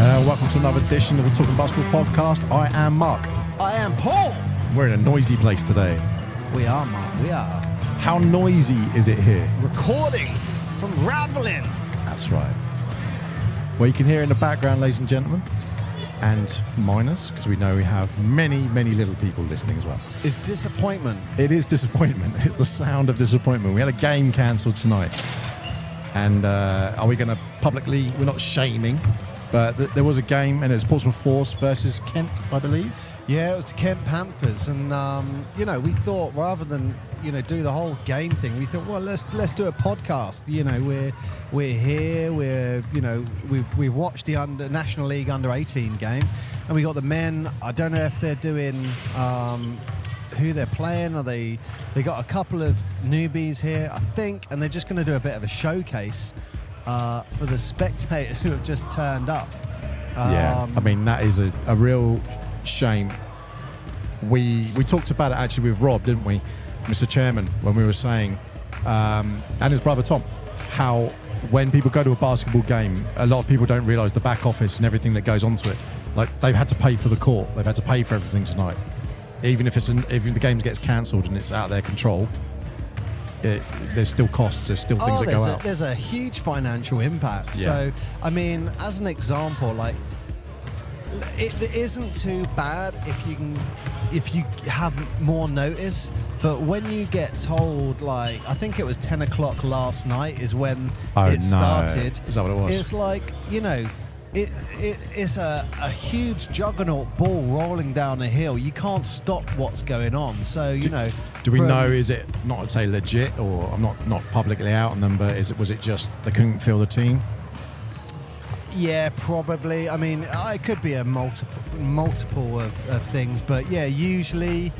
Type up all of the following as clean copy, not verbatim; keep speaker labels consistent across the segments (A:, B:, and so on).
A: Welcome to another edition of the Talking Basketball podcast. I am Mark.
B: I am Paul.
A: We're in a noisy place today.
B: We are, Mark. We are.
A: How noisy is it here?
B: Recording from Ravelin.
A: That's right. Well, you can hear in the background, ladies and gentlemen, and minors, because we know we have many, many little people listening as well.
B: It's disappointment.
A: It is disappointment. It's the sound of disappointment. We had a game cancelled tonight. And are we going to publicly, we're not shaming, but there was a game, and it's Portsmouth Force versus Kent, I believe.
B: Yeah, it was the Kent Panthers, and we thought rather than do the whole game thing, we thought, well, let's do a podcast. We're here, we watched the National League Under-18 game, and we got the men. I don't know if they're doing who they're playing, or they got a couple of newbies here, I think, and they're just going to do a bit of a showcase for the spectators who have just turned up.
A: Yeah, I mean, that is a real shame. We talked about it actually with Rob, didn't we, Mr. Chairman, when we were saying, and his brother Tom, how when people go to a basketball game, a lot of people don't realise the back office and everything that goes onto it. Like, they've had to pay for the court, they've had to pay for everything tonight. Even if the game gets cancelled and it's out of their control, there's still costs, there's still things that go out.
B: There's a huge financial impact. Yeah. So, I mean, as an example, like, it isn't too bad if you have more notice, but when you get told, like, I think it was 10 o'clock last night is when it started.
A: Is that what it was?
B: It's like, it's a huge juggernaut ball rolling down a hill. You can't stop what's going on. So,
A: do we know, is it not to say legit, or I'm not publicly out on them, but was it just they couldn't fill the team?
B: Yeah, probably. I mean, it could be a multiple of things, but yeah, usually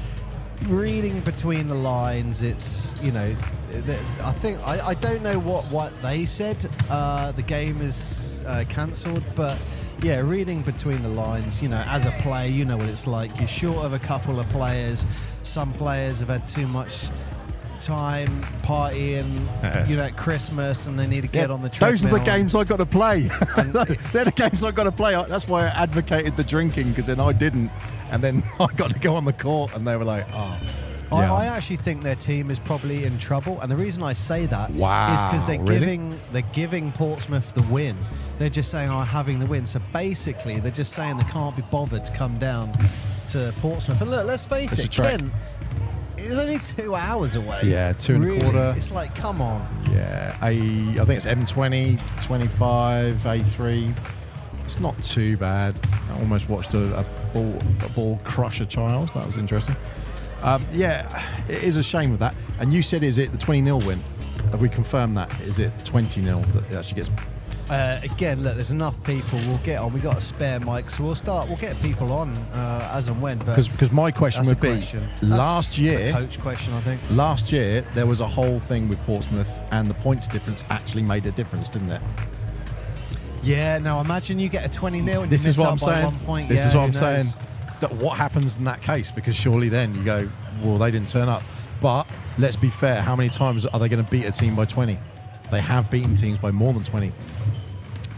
B: reading between the lines, it's, I think, I don't know what they said, the game is cancelled, but yeah, reading between the lines, as a player, you know what it's like. You're short of a couple of players. Some players have had too much time partying, at Christmas, and they need to get on the treadmill.
A: Those are the games I got to play. They're the games I got to play. That's why I advocated the drinking, because then I didn't, and then I got to go on the court, and they were like, oh. Yeah.
B: I actually think their team is probably in trouble, and the reason I say that is because they're giving Portsmouth the win. They're just saying, having the win. So basically, they're just saying they can't be bothered to come down to Portsmouth. And look, let's face it, Kent is only 2 hours away.
A: Yeah, 2.25.
B: It's like, come on.
A: Yeah, I think it's M20, 25, A3. It's not too bad. I almost watched a ball crush a child. That was interesting. Yeah, it is a shame with that. And you said, is it the 20-0 win? Have we confirmed that? Is it 20-0 that it actually gets?
B: Again, look, there's enough people. We'll get on. We've got a spare mic, so we'll get people on as and when.
A: Because my question would be, last year,
B: coach question, I think.
A: Last year, there was a whole thing with Portsmouth, and the points difference actually made a difference, didn't it?
B: Yeah, now imagine you get a 20-0 and
A: this
B: you
A: is
B: miss
A: what
B: out
A: I'm
B: by
A: saying.
B: 1 point.
A: This is what I'm
B: knows?
A: saying. That what happens in that case? Because surely then you go, well, they didn't turn up. But let's be fair. How many times are they going to beat a team by 20? They have beaten teams by more than 20.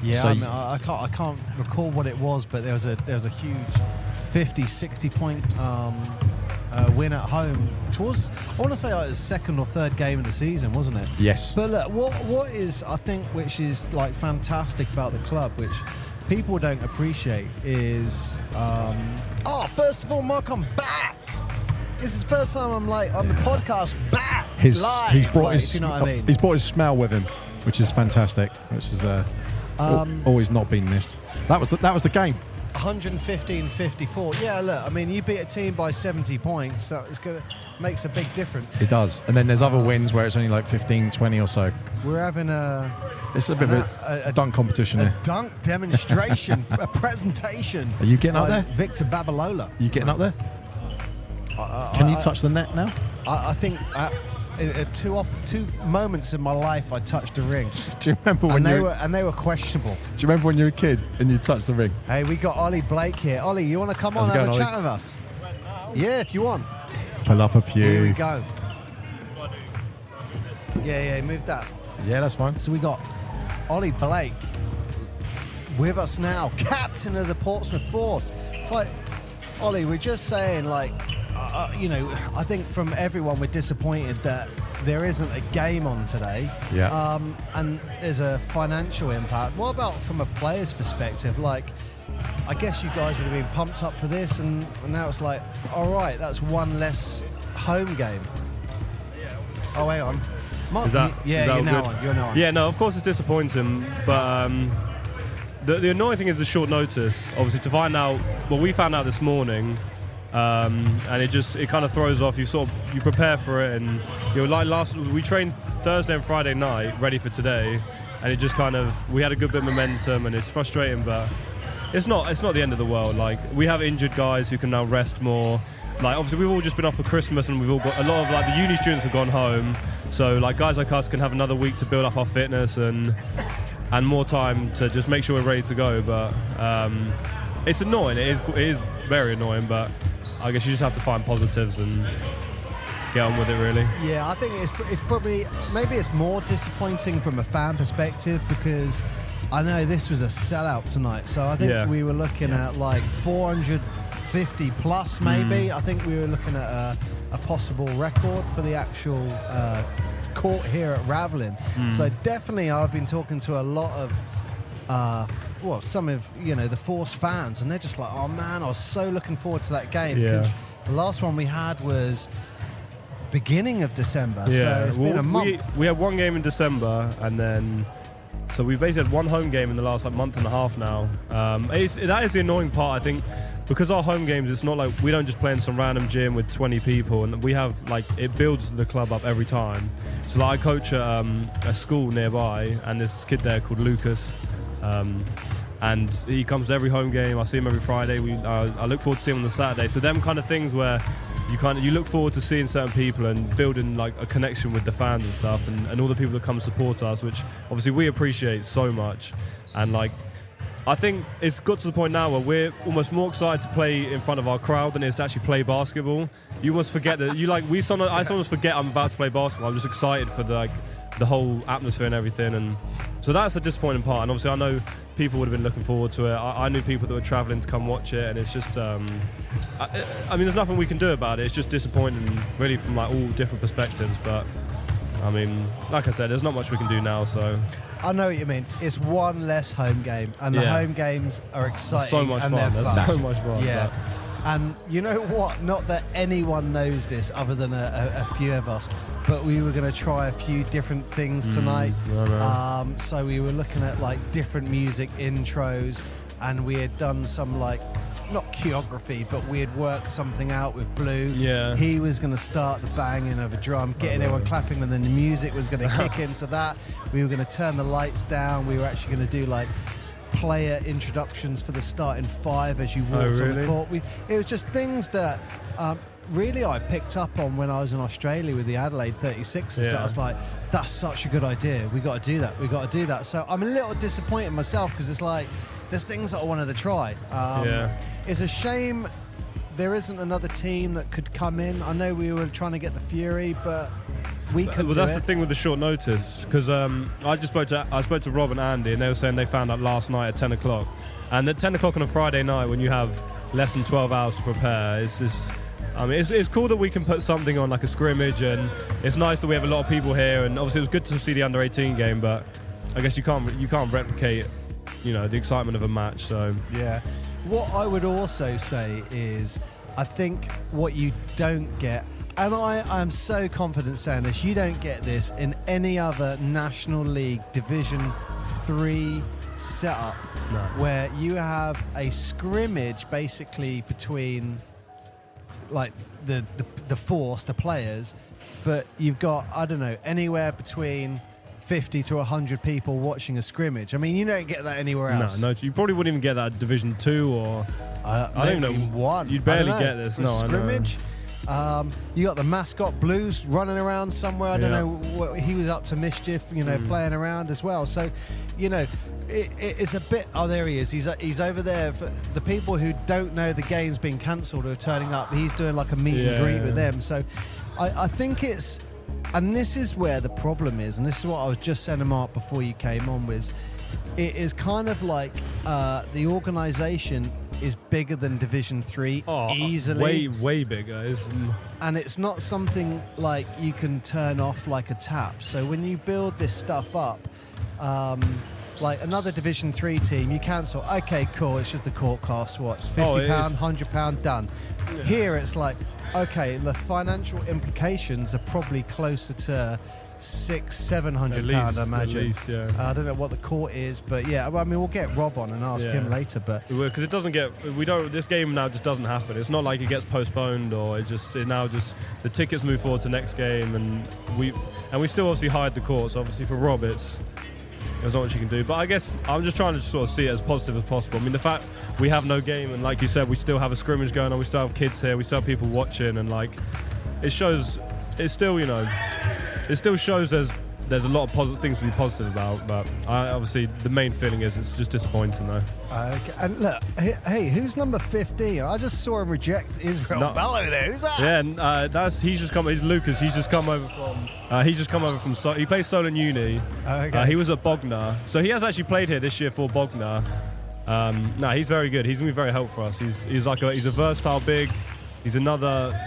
B: Yeah, so I can't recall what it was, but there was a huge 50, 60 point win at home. I want to say it was second or third game of the season, wasn't it?
A: Yes.
B: But look, what is, I think, which is like fantastic about the club, which people don't appreciate, is first of all, Mark, I'm back. This is the first time I'm on the podcast back live.
A: He's brought his,
B: you know what I mean?
A: He's brought his smell with him, which is fantastic. Which is always not been missed. That was the game.
B: 115-54. Yeah, look, I mean, you beat a team by 70 points. That makes a big difference.
A: It does. And then there's other wins where it's only like 15, 20 or so.
B: We're having
A: it's a bit of a dunk competition here.
B: A dunk demonstration, a presentation.
A: Are you getting up there?
B: Victor Babalola.
A: Are you getting up there? Can you touch the net now?
B: I think two moments in my life I touched a ring.
A: Do you remember when
B: they were questionable?
A: Do you remember when you were a kid and you touched the ring?
B: Hey, we got Ollie Blake here. Ollie, you want to come on and have a chat with us? Yeah, if you want.
A: Pull up a pew.
B: Here we go. Yeah, move that.
A: Yeah, that's fine.
B: So we got Ollie Blake, with us now, captain of the Portsmouth Force. Like, Ollie, we're just saying, like, I think from everyone we're disappointed that there isn't a game on today.
A: Yeah.
B: And there's a financial impact. What about from a player's perspective? Like, I guess you guys would have been pumped up for this, and now it's like, all right, that's one less home game. Oh, hang on. You're now on.
C: Yeah, no, of course it's disappointing, but the annoying thing is the short notice. Obviously, to find out, well, we found out this morning, and it kind of throws off. You prepare for it, and we trained Thursday and Friday night ready for today, and it just we had a good bit of momentum, and it's frustrating, but it's not the end of the world. Like, we have injured guys who can now rest more. Like, obviously we've all just been off for Christmas, and we've all got a lot of, like, the uni students have gone home, so like guys like us can have another week to build up our fitness and more time to just make sure we're ready to go. But it's annoying. It is very annoying, but I guess you just have to find positives and get on with it, really.
B: Yeah, I think it's probably, maybe it's more disappointing from a fan perspective, because I know this was a sellout tonight, so I think we were looking at like 450 plus maybe. I think we were looking at a possible record for the actual court here at Ravelin. So definitely I've been talking to a lot of some of the Force fans, and they're just like, oh man, I was so looking forward to that game, because the last one we had was beginning of December, so it's been a month.
C: We had one game in December, and then so we basically had one home game in the last month and a half now. That is the annoying part, I think, because our home games, it's not like we don't just play in some random gym with 20 people, and we have, like, it builds the club up every time. So like, I coach at a school nearby, and there's a kid there called Lucas, and he comes to every home game. I see him every Friday. I look forward to seeing him on the Saturday. So them kind of things where you look forward to seeing certain people and building, like, a connection with the fans and stuff, and all the people that come support us, which obviously we appreciate so much. And, like, I think it's got to the point now where we're almost more excited to play in front of our crowd than it is to actually play basketball. You almost forget that I sometimes forget I'm about to play basketball. I'm just excited for the whole atmosphere and everything, and so that's the disappointing part. And obviously I know people would have been looking forward to it. I knew people that were travelling to come watch it, and it's just I mean, there's nothing we can do about it. It's just disappointing, really, from like all different perspectives. But I mean, like I said, there's not much we can do now. So
B: I know what you mean. It's one less home game, and the home games are exciting.
C: So much
B: and
C: fun.
B: They're
C: That's
B: fun.
C: so much fun.
B: Yeah. And you know what? Not that anyone knows this other than a few of us, but we were going to try a few different things tonight. So we were looking at, like, different music intros, and we had done some, like, not choreography, but we had worked something out with Blue.
C: Yeah.
B: He was going to start the banging of a drum, getting everyone clapping, and then the music was going to kick into that. We were going to turn the lights down. We were actually going to do, like, player introductions for the starting five as you walked on the court. It was just things that really I picked up on when I was in Australia with the Adelaide 36ers. That I was like, that's such a good idea. We got to do that. So I'm a little disappointed myself, because it's like, there's things that I wanted to try. It's a shame there isn't another team that could come in. I know we were trying to get the Fury, but we couldn't.
C: Well, that's the thing with the short notice, because I spoke to Rob and Andy, and they were saying they found out last night at 10 o'clock. And at 10 o'clock on a Friday night, when you have less than 12 hours to prepare, it's cool that we can put something on, like a scrimmage, and it's nice that we have a lot of people here. And obviously it was good to see the under-18 game, but I guess you can't replicate, the excitement of a match. So
B: yeah. What I would also say is, I think what you don't get, and I am so confident saying this, you don't get this in any other National League Division 3 setup, where you have a scrimmage basically between, like, the Force, the players, but you've got, I don't know, anywhere between 50 to 100 people watching a scrimmage. I mean, you don't get that anywhere else.
C: No, you probably wouldn't even get that at Division 2 or
B: I don't even know. One.
C: You'd barely get this. No,
B: scrimmage. You got the mascot Blues running around somewhere. I don't know what he was up to, mischief. Playing around as well. So, it's a bit. Oh, there he is. He's over there. For the people who don't know the game's been cancelled who are turning up, he's doing like a meet and greet with them. So, I think it's. And this is where the problem is, and this is what I was just saying, Mark, before you came on with, it is kind of like the organisation is bigger than Division 3 easily.
C: Way bigger.
B: And it's not something like you can turn off like a tap. So when you build this stuff up, like another Division 3 team, you cancel. Okay, cool. It's just the court cost. What? £50, £100, done.
C: Yeah.
B: Here it's like, okay, the financial implications are probably closer to £600-700, I imagine.
C: At least, yeah.
B: I don't know what the court is, but yeah, I mean, we'll get Rob on and ask him later. But
C: because it doesn't get, this game now just doesn't happen. It's not like it gets postponed or the tickets move forward to next game, and we still obviously hired the court. So obviously for Rob, there's not much you can do. But I guess I'm just trying to sort of see it as positive as possible. I mean, the fact we have no game, and like you said, we still have a scrimmage going on, we still have kids here, we still have people watching, and like it shows, it still shows there's a lot of positive things to be positive about. But obviously the main feeling is it's just disappointing though.
B: Okay. And look, hey, who's number 15? I just saw him reject Israel Bello there. Who's that?
C: Yeah, and he's Lucas. He's just come over from he plays Solent Uni.
B: Okay.
C: He was at Bognor, so he has actually played here this year for Bognor. He's very good. He's gonna be very helpful for us. He's a versatile big. He's another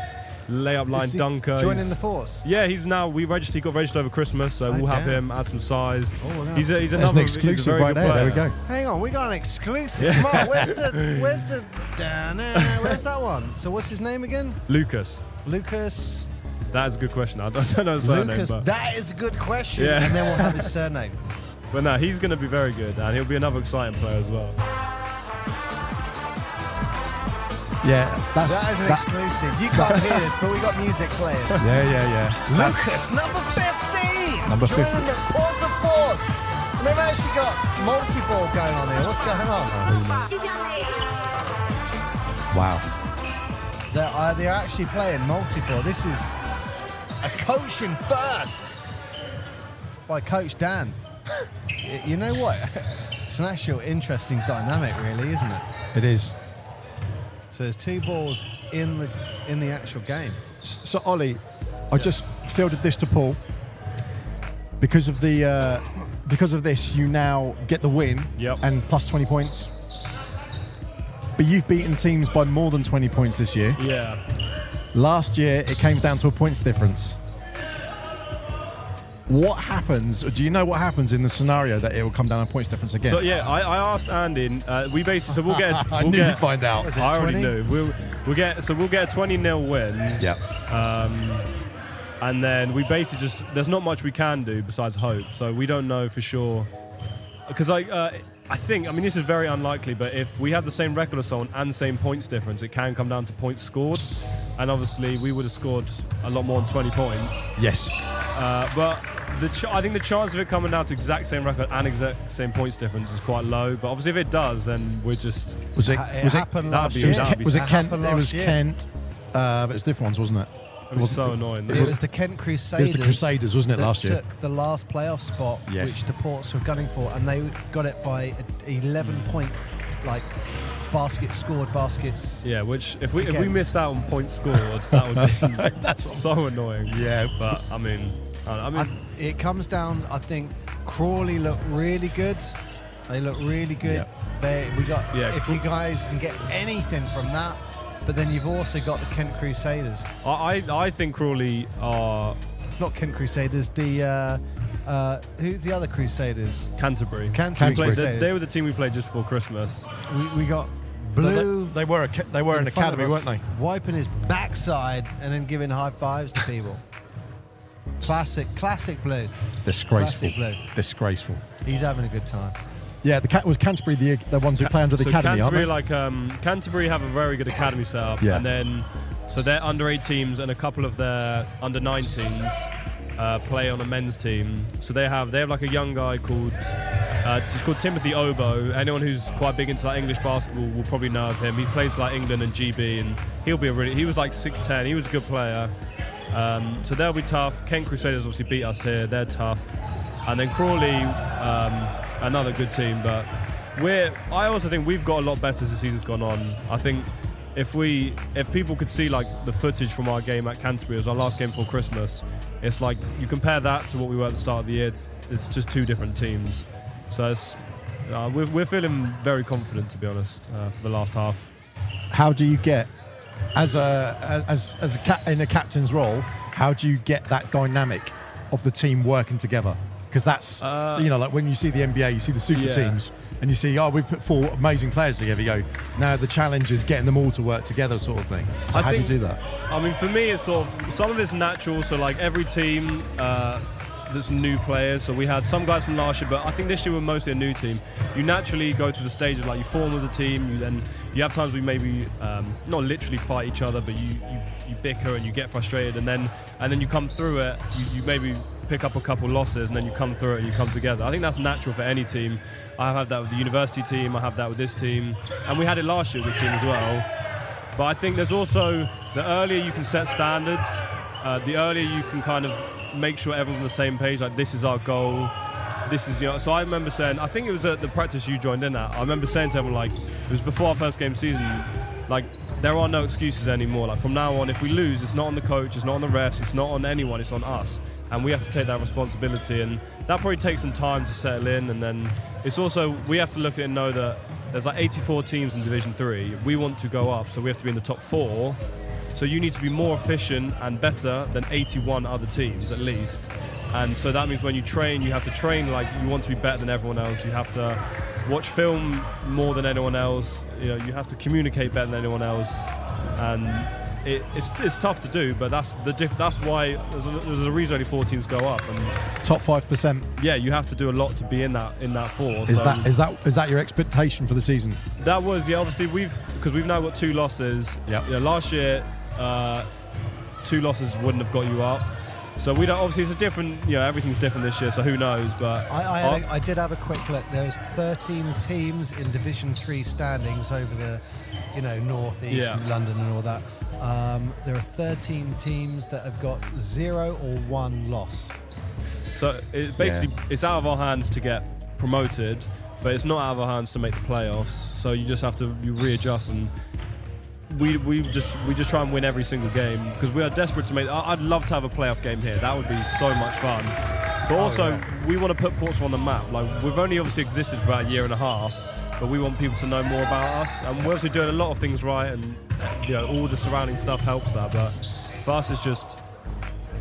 C: layup line dunker.
B: Joining the Force?
C: Yeah, he got registered over Christmas, so we'll have him add some size.
B: Oh, no.
C: He's
A: an exclusive right there. There we go.
B: Hang on, we got an exclusive.
C: Yeah.
B: Mark, where's that one? So what's his name again?
C: Lucas.
B: That
C: is a good question. I don't know his surname.
B: Lucas,
C: but
B: that is a good question.
C: Yeah.
B: And then we'll have his surname.
C: But no, he's going to be very good, and he'll be another exciting player as well.
A: Yeah,
B: that is an exclusive. You can't hear this, but we got music playing.
A: Yeah.
B: Lucas, number 15.
A: Number 15.
B: Joining the Portsmouth Force. And they've actually got multi-ball going on here. What's going on?
A: Wow.
B: They're actually playing multi-ball. This is a coaching first by Coach Dan. You know what? It's an actual interesting dynamic, really, isn't it?
A: It is.
B: So there's two balls in the actual game.
A: So Ollie, I just fielded this to Paul. Because of this, you now get the win.
C: Yep.
A: And plus 20 points. But you've beaten teams by more than 20 points this year.
C: Yeah.
A: Last year, it came down to a points difference. What happens? Do you know what happens in the scenario that it will come down a points difference again?
C: So yeah, I asked Andy. We'll get.
A: I knew you'd find out.
C: I already knew. We'll get a 20-0 win.
A: Yeah.
C: And then we basically there's not much we can do besides hope. So we don't know for sure. Because I think this is very unlikely. But if we have the same record as someone and same points difference, it can come down to points scored. And obviously we would have scored a lot more than 20 points.
A: Yes.
C: But I think the chance of it coming down to exact same record and exact same points difference is quite low. But obviously, if it does, then we're just.
A: Was it
B: happened last year?
A: Was it Kent? It was Kent. But it was different ones, wasn't it?
C: It was so annoying.
B: It was the Kent Crusaders.
A: It was the Crusaders, wasn't it, last year?
B: Took the last playoff spot, which the Ports were gunning for, and they got it by 11-point, baskets.
C: Yeah, which if we missed out on points scored, that would be that's so annoying.
A: Yeah,
C: but I mean,
B: it comes down. I think Crawley look really good. They look really good.
A: Yeah.
B: If you guys can get anything from that, but then you've also got the Kent Crusaders.
C: I think Crawley are
B: not Kent Crusaders. Who's the other Crusaders?
C: Canterbury.
B: Crusaders.
C: They were the team we played just before Christmas.
B: We got Blue.
A: They were an academy, weren't they?
B: Wiping his backside and then giving high fives to people. Classic Blue.
A: Disgraceful.
B: Classic Blue.
A: Disgraceful.
B: He's having a good time.
A: Yeah, was Canterbury the ones who play under the academy,
C: Canterbury,
A: aren't they?
C: Canterbury have a very good academy setup, and then so their under-18s and a couple of their under-19s play on a men's team. So they have like a young guy called Timothy Obo. Anyone who's quite big into English basketball will probably know of him. He plays England and GB, and he was 6'10". He was a good player. So they'll be tough. Kent Crusaders obviously beat us here. They're tough. And then Crawley, another good team. But I also think we've got a lot better as the season's gone on. I think if people could see the footage from our game at Canterbury, it was our last game before Christmas. It's you compare that to what we were at the start of the year. It's just two different teams. So we're feeling very confident, to be honest, for the last half.
A: How do you get, in a captain's role, how do you get that dynamic of the team working together? Because that's, like when you see the NBA, you see the super teams, and you see, we've put 4 amazing players together. You go, now the challenge is getting them all to work together, sort of thing. So how do you do that?
C: I mean, for me, it's sort of, some of it's natural. So like every team that's new players. So we had some guys from last year, but I think this year we're mostly a new team. You naturally go through the stages, like you form as a team. You have times we maybe not literally fight each other, but you bicker and you get frustrated, and then you come through it. You maybe pick up a couple losses, and then you come through it and you come together. I think that's natural for any team. I have that with the university team, I have that with this team, and we had it last year with this team as well. But I think there's also, the earlier you can set standards, the earlier you can kind of make sure everyone's on the same page, like this is our goal, this is, so I remember saying, I think it was at the practice you joined in at, I remember saying to everyone, like, it was before our first game season, like, there are no excuses anymore. Like, from now on, if we lose, it's not on the coach, it's not on the refs, it's not on anyone, it's on us. And we have to take that responsibility, and that probably takes some time to settle in. And then it's also, we have to look at it and know that there's like 84 teams in Division 3. We want to go up, so we have to be in the top 4. So you need to be more efficient and better than 81 other teams at least. And so that means when you train, you have to train like you want to be better than everyone else. You have to watch film more than anyone else. You have to communicate better than anyone else. And it's tough to do, but that's why there's a reason only 4 teams go up. And
A: top 5%. Yeah,
C: you have to do a lot to be in that 4.
A: Is that your expectation for the season?
C: That was, obviously because we've now got 2 losses.
A: Yeah.
C: Last year 2 losses wouldn't have got you up. So we don't. Obviously, it's a different. Everything's different this year. So who knows? But
B: I did have a quick look. There's 13 teams in Division 3 standings over the, North, East, London, and all that. There are 13 teams that have got 0 or 1 loss.
C: So it's out of our hands to get promoted, but it's not out of our hands to make the playoffs. So you just have to readjust, and we just try and win every single game because we are desperate to make. I'd love to have a playoff game here. That would be so much fun. But also, we want to put Portsmouth on the map. Like, we've only obviously existed for about a year and a half, but we want people to know more about us. And we're obviously doing a lot of things right, and all the surrounding stuff helps that. But for us, it's just,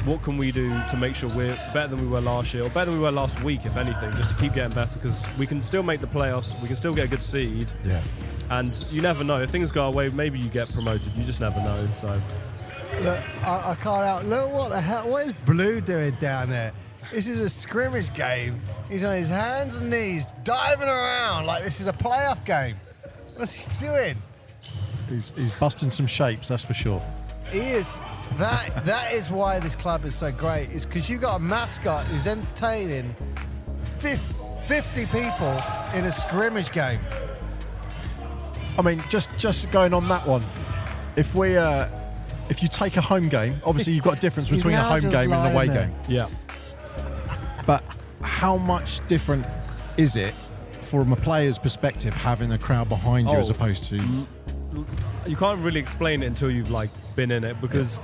C: what can we do to make sure we're better than we were last year, or better than we were last week, if anything, just to keep getting better, because we can still make the playoffs, we can still get a good seed.
A: Yeah.
C: And you never know. If things go away, maybe you get promoted. You just never know. So,
B: look, I can't out. Look, what the hell? What is Blue doing down there? This is a scrimmage game. He's on his hands and knees, diving around like this is a playoff game. What's he doing?
A: He's busting some shapes, that's for sure.
B: He is. That is why this club is so great. It's because you got a mascot who's entertaining 50 people in a scrimmage game.
A: I mean, just going on that one, if you take a home game, obviously you've got a difference between a home game and an away game.
C: Yeah.
A: But how much different is it from a player's perspective having a crowd behind you as opposed to?
C: You can't really explain it until you've been in it, because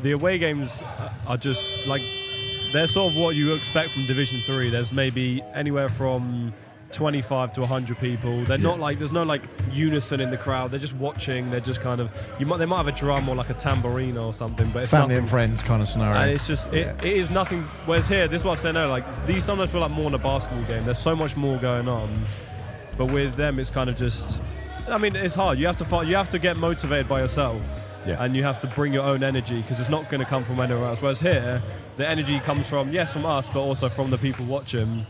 C: the away games are just they're sort of what you expect from Division 3. There's maybe anywhere from 25 to 100 people. They're not there's no unison in the crowd. They're just watching. They're just kind of they might have a drum or a tambourine or something, but it's
A: family
C: nothing.
A: And friends kind of scenario.
C: And it's just it is nothing. Whereas here, this is what I say now. These sometimes feel like more than a basketball game. There's so much more going on, but with them, it's kind of just. I mean, it's hard. You have to fight. You have to get motivated by yourself, and you have to bring your own energy, because it's not going to come from anywhere else. Whereas here, the energy comes from from us, but also from the people watching.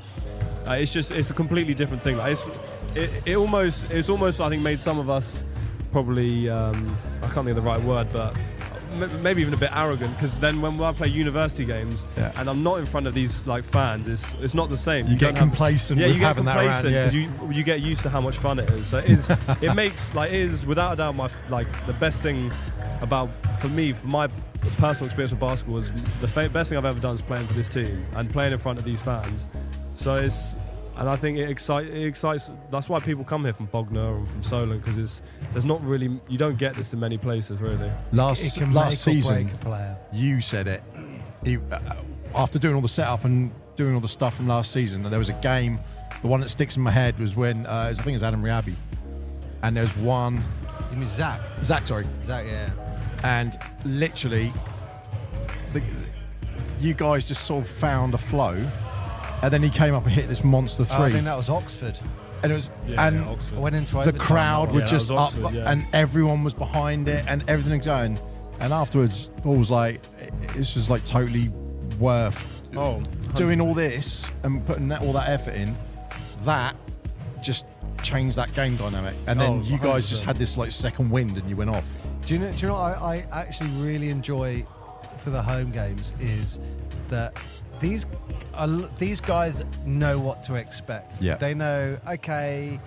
C: It's a completely different thing. It's almost I think made some of us probably I can't think of the right word, but maybe even a bit arrogant, because then when I play university games and I'm not in front of these fans, it's not the same.
A: You get complacent with having that around,
C: because you get used to how much fun it is. So it is it is without a doubt the best thing for my personal experience with basketball is the best thing I've ever done is playing for this team and playing in front of these fans. So and I think it excites. That's why people come here from Bognor and from Solent, because there's not really, you don't get this in many places really.
A: Last season, you said it. After doing all the setup and doing all the stuff from last season, there was a game the one that sticks in my head was when I think it was Adam Riabi, and there's one.
B: You mean Zach?
A: Zach, sorry.
B: Zach, yeah.
A: And literally, you guys just sort of found a flow, and then he came up and hit this monster three.
B: I think that was Oxford.
A: And it was,
C: Oxford.
B: I went into
A: the
B: overtime.
A: crowd were
C: that
A: just
C: was Oxford,
A: up,
C: yeah.
A: and everyone was behind it, and everything was going. And afterwards, Paul was like, "It's just like totally worth doing all this and putting all that effort in." That just changed that game dynamic, and then you guys just had this like second wind, and you went off.
B: Do you know what I actually really enjoy for the home games is that these guys know what to expect.
A: Yeah.
B: They know, okay,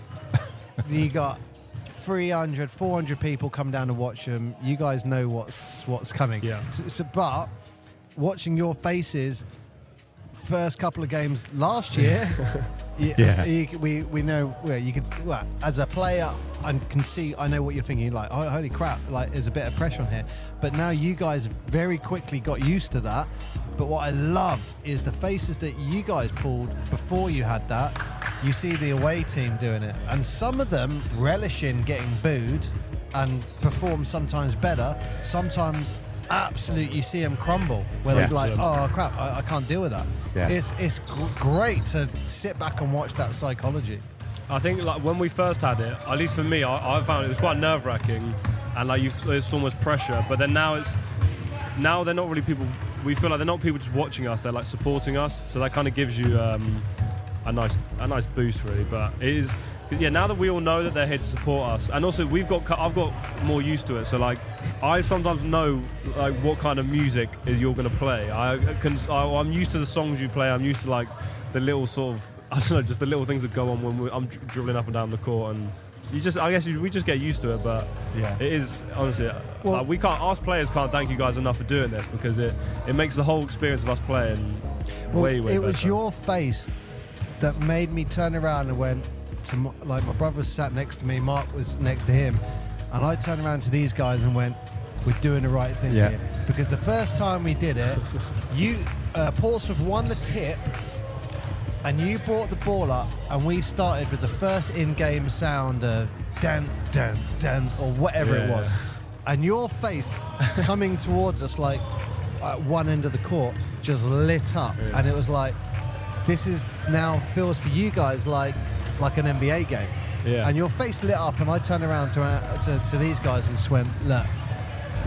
B: you got 300, 400 people come down to watch them. You guys know what's coming.
C: Yeah.
B: But watching your faces first couple of games last year, we know where you could. Well, as a player, I can see. I know what you're thinking. Like, oh, holy crap! Like, there's a bit of pressure on here. But now you guys very quickly got used to that. But what I love is the faces that you guys pulled before you had that. You see the away team doing it, and some of them relish in getting booed and perform sometimes better. Sometimes absolutely you see them crumble where they're like, oh crap, I can't deal with that.
A: Yeah.
B: It's great to sit back and watch that psychology.
C: I think like when we first had it, at least for me, I found it was quite nerve-wracking, and like it's almost pressure. But then now they're not really people. We feel like they're not people just watching us; they're like supporting us. So that kind of gives you a nice boost, really. But it is, yeah. Now that we all know that they're here to support us, and also I've got more used to it. So like, I sometimes know like what kind of music is you're going to play. I'm used to the songs you play. I'm used to like the little sort of, I don't know, just the little things that go on when I'm dribbling up and down the court, and we just get used to it. But
B: yeah,
C: it is honestly, like us players can't thank you guys enough for doing this, because it makes the whole experience of us playing way better.
B: It was your face that made me turn around and went to my brother was sat next to me, Mark was next to him, and I turned around to these guys and went, we're doing the right thing here. Because the first time we did it, Portsmouth won the tip, and you brought the ball up, and we started with the first in-game sound of dun dun dun or whatever it was, and your face coming towards us like at one end of the court just lit up, and it was like, this is now feels for you guys like an NBA game. Yeah. And your face lit up, and I turned around to these guys and just went, look,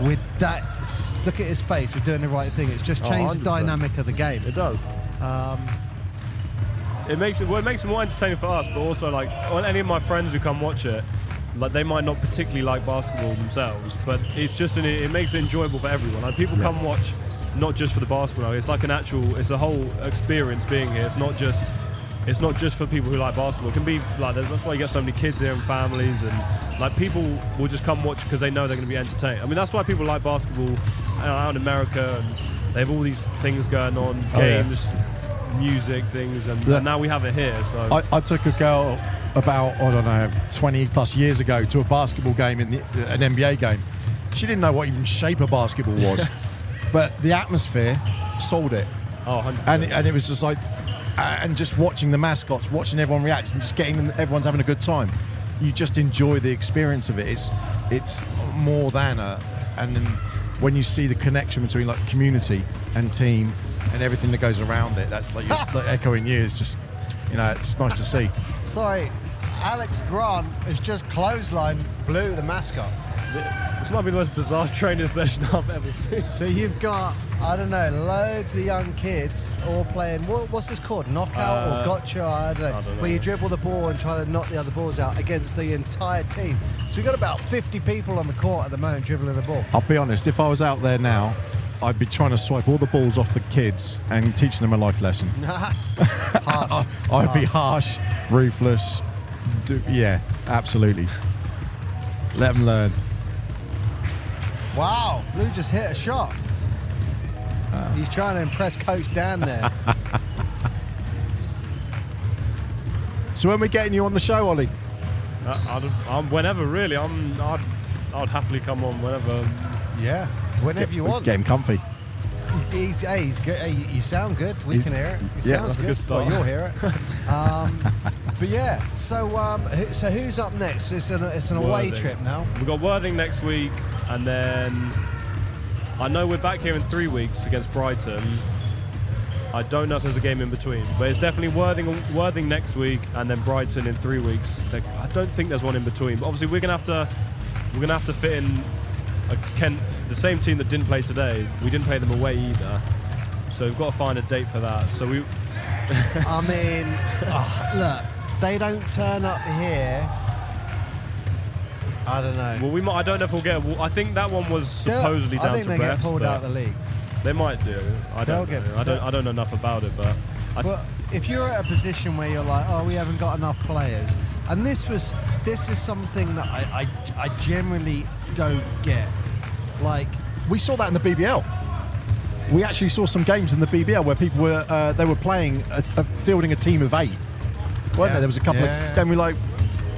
B: with that, look at his face, we're doing the right thing. It's just changed the dynamic of the game.
C: It does. It makes it more entertaining for us, but also like on any of my friends who come watch it, like they might not particularly like basketball themselves, but it's just it makes it enjoyable for everyone. Like people come watch not just for the basketball. It's like it's a whole experience being here. It's not just for people who like basketball. It can be like that's why you get so many kids here and families, and like people will just come watch because they know they're going to be entertained. I mean, that's why people like basketball out in America, and they have all these things going on, games, music, things, and now we have it here. So
A: I took a girl about, I don't know, 20 plus years ago to a basketball game an NBA game. She didn't know what even shape of basketball was, but the atmosphere sold it.
C: Oh, 100%.
A: And it was just like, and just watching the mascots, watching everyone react, and just everyone's having a good time. You just enjoy the experience of it. It's more than and then when you see the connection between like community and team and everything that goes around it, that's like just like echoing you. It's just, it's nice to see.
B: Sorry, Alex Grant has just clotheslined Blue, the mascot.
C: This might be the most bizarre training session I've ever seen.
B: So you've got, I don't know, loads of young kids all playing, what's this called? Knockout or gotcha? I don't know. Where you dribble the ball and try to knock the other balls out against the entire team. So we've got about 50 people on the court at the moment dribbling the ball.
A: I'll be honest, if I was out there now, I'd be trying to swipe all the balls off the kids and teaching them a life lesson. I'd be harsh, ruthless. Yeah, absolutely. Let them learn.
B: Wow, Blue just hit a shot. He's trying to impress Coach Dan there.
A: So when we're getting you on the show, Ollie?
C: Whenever, really. I'd happily come on whenever.
B: Yeah, whenever you want.
A: Get him comfy.
B: He's good. Hey, you sound good. We can hear it. You
A: Yeah,
B: sound
C: that's a good start.
B: Well, you'll hear it. But yeah, so who's up next? It's an away
C: Worthing.
B: trip now.
C: We've got Worthing next week, and then I know we're back here in 3 weeks against Brighton. I don't know if there's a game in between, but it's definitely Worthing next week, and then Brighton in 3 weeks. I don't think there's one in between. But obviously, we're gonna have to fit in Kent, the same team that didn't play today. We didn't play them away either, so we've got to find a date for that. So we.
B: I mean, look, they don't turn up here. I don't know.
C: Well, we might. I don't know if we'll get. I think that one was supposedly down to refs.
B: I think they get pulled out of the league.
C: They might do. I don't know. I don't know enough about it, but.
B: But if you're at a position where you're like, oh, we haven't got enough players, and this is something that I generally don't get. Like,
A: we saw that in the BBL. We actually saw some games in the BBL where people were they were playing fielding a team of 8. Weren't there? There was a couple of games. We're like,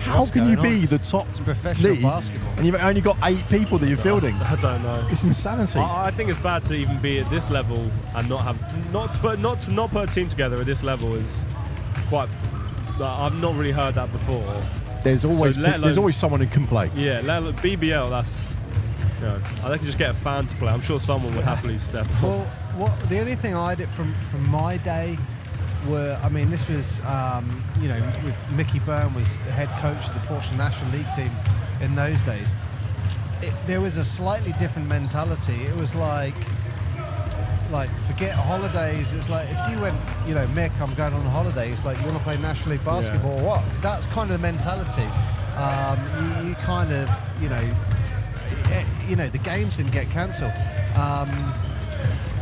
A: how can you be the top
B: professional
A: league
B: basketball
A: and you've only got 8 people that you're fielding?
C: I don't know.
A: It's insanity.
C: I think it's bad to even be at this level and not put a team together at this level is quite. I've not really heard that before.
A: There's always someone who can play.
C: Yeah, BBL. That's. I can just get a fan to play. I'm sure someone would happily step up.
B: Well, the only thing I did from my day this was, with Mickey Byrne was the head coach of the Portsmouth National League team in those days. There was a slightly different mentality. It was like forget holidays. It was like if you went, Mick, I'm going on a holiday. It's like, you want to play National League basketball or what? That's kind of the mentality. You kind of, the games didn't get cancelled.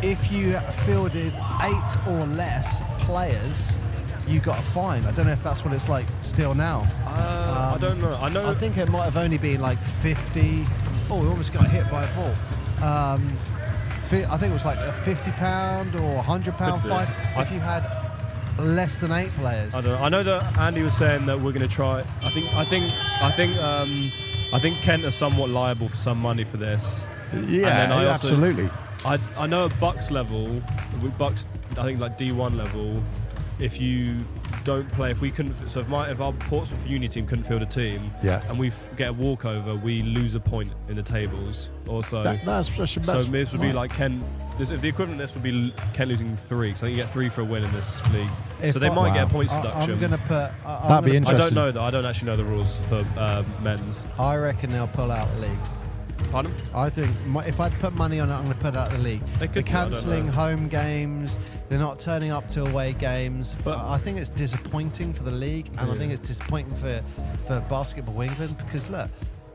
B: If you fielded 8 or less players, you got a fine. I don't know if that's what it's like still now.
C: I don't know. I
B: think it might have only been like 50. Oh, we almost got hit by a ball. I think it was like a £50 or £100 fine if you had less than 8 players.
C: I don't know. I know that Andy was saying that we're going to try. I think Kent are somewhat liable for some money for this.
A: Yeah, absolutely.
C: I know at Bucks level, Bucks, I think like D1 level, if you don't play, if our Portsmouth Uni team couldn't field a team, and we get a walkover, we lose a point in the tables. Also,
A: that's
C: so this would be like Kent. If the equivalent of this would be Kent losing 3, so you get 3 for a win in this league. So they might get a points deduction.
B: I'm going to put.
A: That'd be interesting.
C: I don't know that. I don't actually know the rules for men's.
B: I reckon they'll pull out the league.
C: Pardon?
B: I think if I'd put money on it, I'm going to put it out of the league. They're cancelling home games. They're not turning up to away games. But I think it's disappointing for the league, and I think it's disappointing for Basketball England, because look,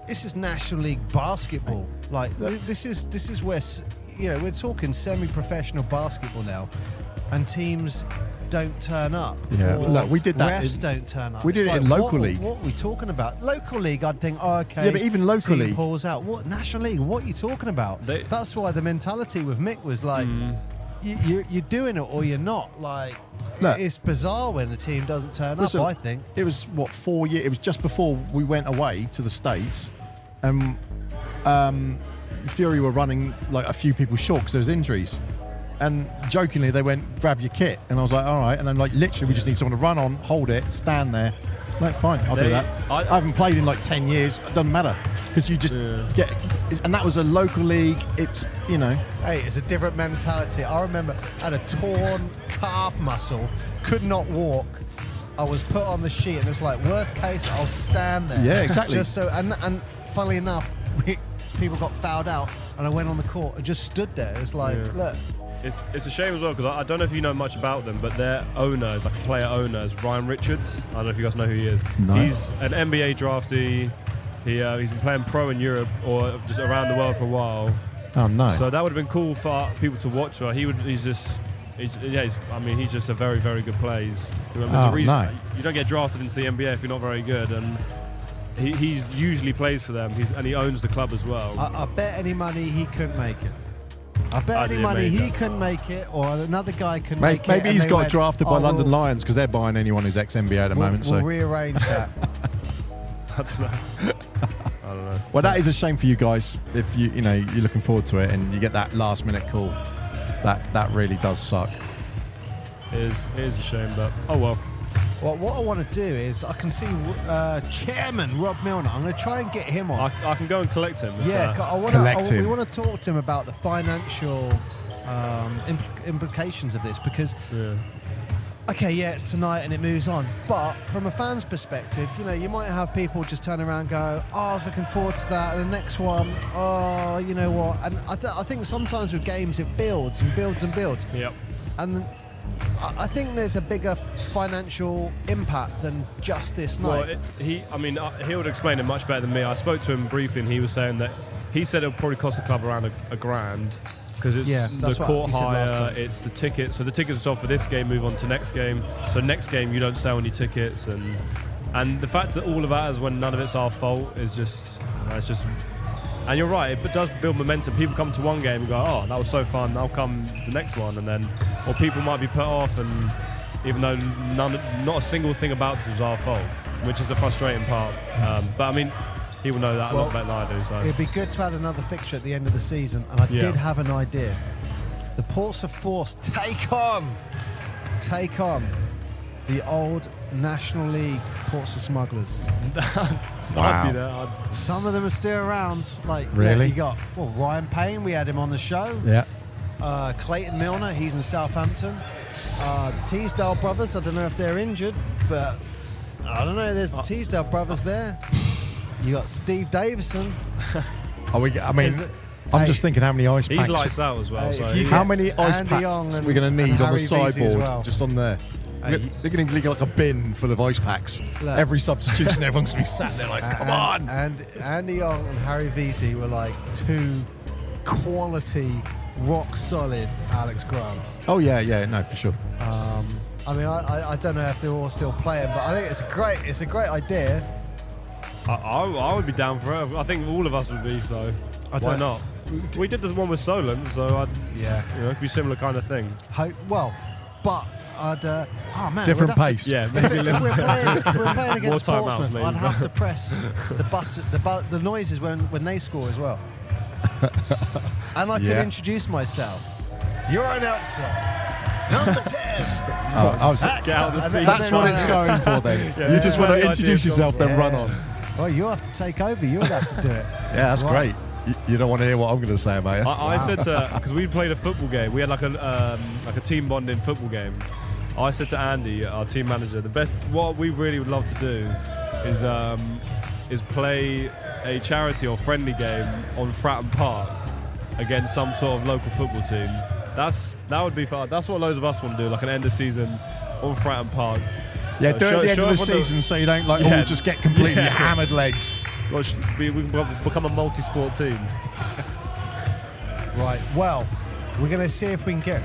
B: this is National League basketball. Like this is where we're talking semi-professional basketball now, and teams don't turn up.
A: Yeah, look, we did that.
B: Refs don't turn up.
A: We did it in local league.
B: What are we talking about? Local league, I'd think, oh, okay.
A: Yeah, but even local league
B: pulls out. What National League? What are you talking about? That's why the mentality with Mick was like, you're doing it or you're not. Like, look, it's bizarre when the team doesn't turn up. I think
A: it was 4 years. It was just before we went away to the States, and Fury were running like a few people short because there was injuries. And jokingly, they went, grab your kit. And I was like, all right. And then, like, literally, we just need someone to run on, hold it, stand there. Like, fine, I'll do that. I haven't played in, like, 10 years. It doesn't matter. Because you just get... And that was a local league. It's,
B: Hey, it's a different mentality. I remember I had a torn calf muscle, could not walk. I was put on the sheet, and it was like, worst case, I'll stand there.
A: Yeah, exactly.
B: Just so... And funnily enough, people got fouled out, and I went on the court and just stood there. It was like, look...
C: It's a shame as well, because I don't know if you know much about them, but their owner, like a player owner, is Ryan Richards. I don't know if you guys know who he is.
A: No.
C: He's an NBA draftee. He's been playing pro in Europe or just around the world for a while.
A: Oh no!
C: So that would have been cool for people to watch. He's just a very, very good player. There's a reason you don't get drafted into the NBA if you're not very good, and he's usually plays for them. He owns the club as well.
B: I bet any money he couldn't make it. I bet any money he couldn't make it, or another guy can make it.
A: Maybe he's got drafted by London Lions because they're buying anyone who's ex-NBA at the moment.
B: We'll rearrange that.
C: I don't know.
A: Well, that is a shame for you guys if you're looking forward to it and you get that last minute call. That really does suck.
C: It is a shame, but oh well.
B: Well, what I want to do is I can see Chairman Rob Milner. I'm going to try and get him on.
C: I can go and collect him.
B: We want to talk to him about the financial implications of this because.
C: Yeah.
B: Okay, yeah, it's tonight and it moves on. But from a fan's perspective, you might have people just turn around and go, oh, I was looking forward to that. And the next one, oh, you know what? And I think sometimes with games it builds and builds and builds.
C: Yep.
B: And I think there's a bigger financial impact than just this night.
C: Well, he would explain it much better than me. I spoke to him briefly and he was saying that he said it would probably cost the club around a grand. Because it's the court hire, it's the tickets. So the tickets are sold for this game, move on to next game. So next game you don't sell any tickets, and the fact that all of that is when none of it's our fault is just, it's just. And you're right, it does build momentum. People come to one game and go, oh, that was so fun. I'll come the next one, and then, or people might be put off, and even though not a single thing about this is our fault, which is the frustrating part. But I mean. He will know that a lot better than I do. So.
B: It'd be good to add another fixture at the end of the season, and I did have an idea. The Portsmouth Force take on the old National League Portsmouth Smugglers.
A: Wow.
B: Some of them are still around. Like,
A: really?
B: You got Ryan Payne, we had him on the show.
A: Yeah.
B: Clayton Milner, he's in Southampton. The Teasdale brothers, I don't know if they're injured, but I don't know. There's the Teasdale brothers there. You got Steve Davison.
A: I'm just thinking how many ice packs.
C: He's lights out as well. So
A: how many ice packs we're going to need on the sideboard,
B: well.
A: just on there. They're going to need like a bin full of ice packs.
B: Look,
A: every substitution, everyone's going to be sat there like, come on.
B: And Andy Young and Harry Vesey were like two quality, rock solid Alex Grants.
A: Oh yeah, no, for sure.
B: I don't know if they're all still playing, but I think it's a great idea.
C: I would be down for it. I think all of us would be, so why not? We did this one with Solent, so it'd be a similar kind of thing.
B: But I'd
A: different pace.
C: Yeah,
B: maybe if we're playing against
C: More
B: Portsmouth,
C: maybe.
B: I'd have to press the button, the noises when they score as well. And I could introduce myself. Your announcer, number 10.
C: Get out of the seat.
A: That's what it's going for then. You just want to introduce yourself, then run on.
B: Well, you have to take over. You'll have to do it.
A: Yeah, that's great. You don't want to hear what I'm going to say about it.
C: I said to, because we played a football game, we had like a team bonding football game. I said to Andy, our team manager, what we really would love to do is play a charity or friendly game on Fratton Park against some sort of local football team. That would be fun. That's what loads of us want to do, like an end of season on Fratton Park.
A: Yeah, do it at the end of the season so you don't all just get completely hammered legs.
C: Gosh, we can become a multi-sport team.
B: Right, well, we're going to see if we can get...